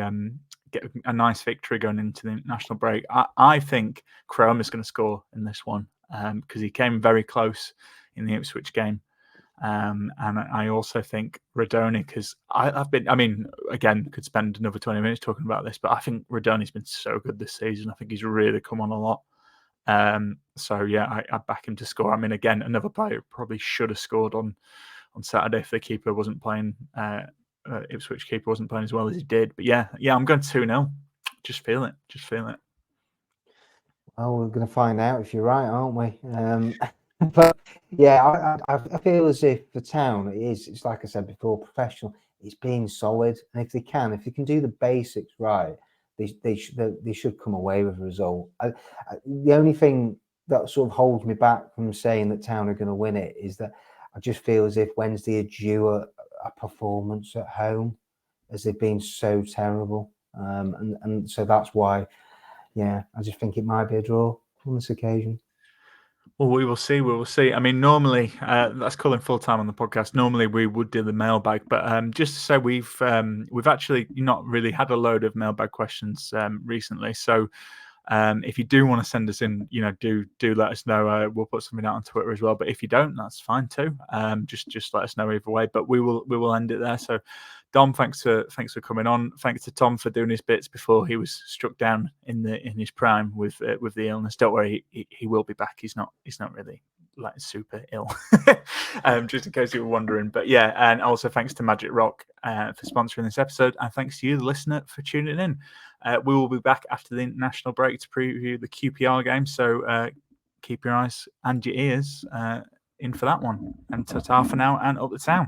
get a nice victory going into the national break. I think Chrome is going to score in this one because he came very close in the Ipswich game, and I also think Radoni, because could spend another 20 minutes talking about this, but I think Radoni's been so good this season. I think he's really come on a lot. I back him to score. I mean, again, another player who probably should have scored on Saturday if the keeper wasn't playing. Ipswich keeper wasn't playing as well as he did. But I'm going 2-0. Just feel it.
Well, we're going to find out if you're right, aren't we? But yeah, I feel as if the Town it's like I said before, professional. It's being solid, and if they can do the basics right, they should come away with a result. The only thing that sort of holds me back from saying that Town are going to win it is that I just feel as if Wednesday are due a performance at home, as they've been so terrible, and so that's why. Yeah, I just think it might be a draw on this occasion.
Well, we will see. We will see. I mean, normally that's calling full time on the podcast. Normally we would do the mailbag, but just to say we've actually not really had a load of mailbag questions recently. So if you do want to send us in, do let us know. We'll put something out on Twitter as well. But if you don't, that's fine too. Just let us know either way. But we will end it there. So, Dom, thanks for coming on. Thanks to Tom for doing his bits before he was struck down in his prime with the illness. Don't worry, he will be back. He's not really like super ill, just in case you were wondering. But yeah, and also thanks to Magic Rock for sponsoring this episode, and thanks to you, the listener, for tuning in. We will be back after the international break to preview the QPR game, so keep your eyes and your ears in for that one. And ta-ta for now, and up the Town.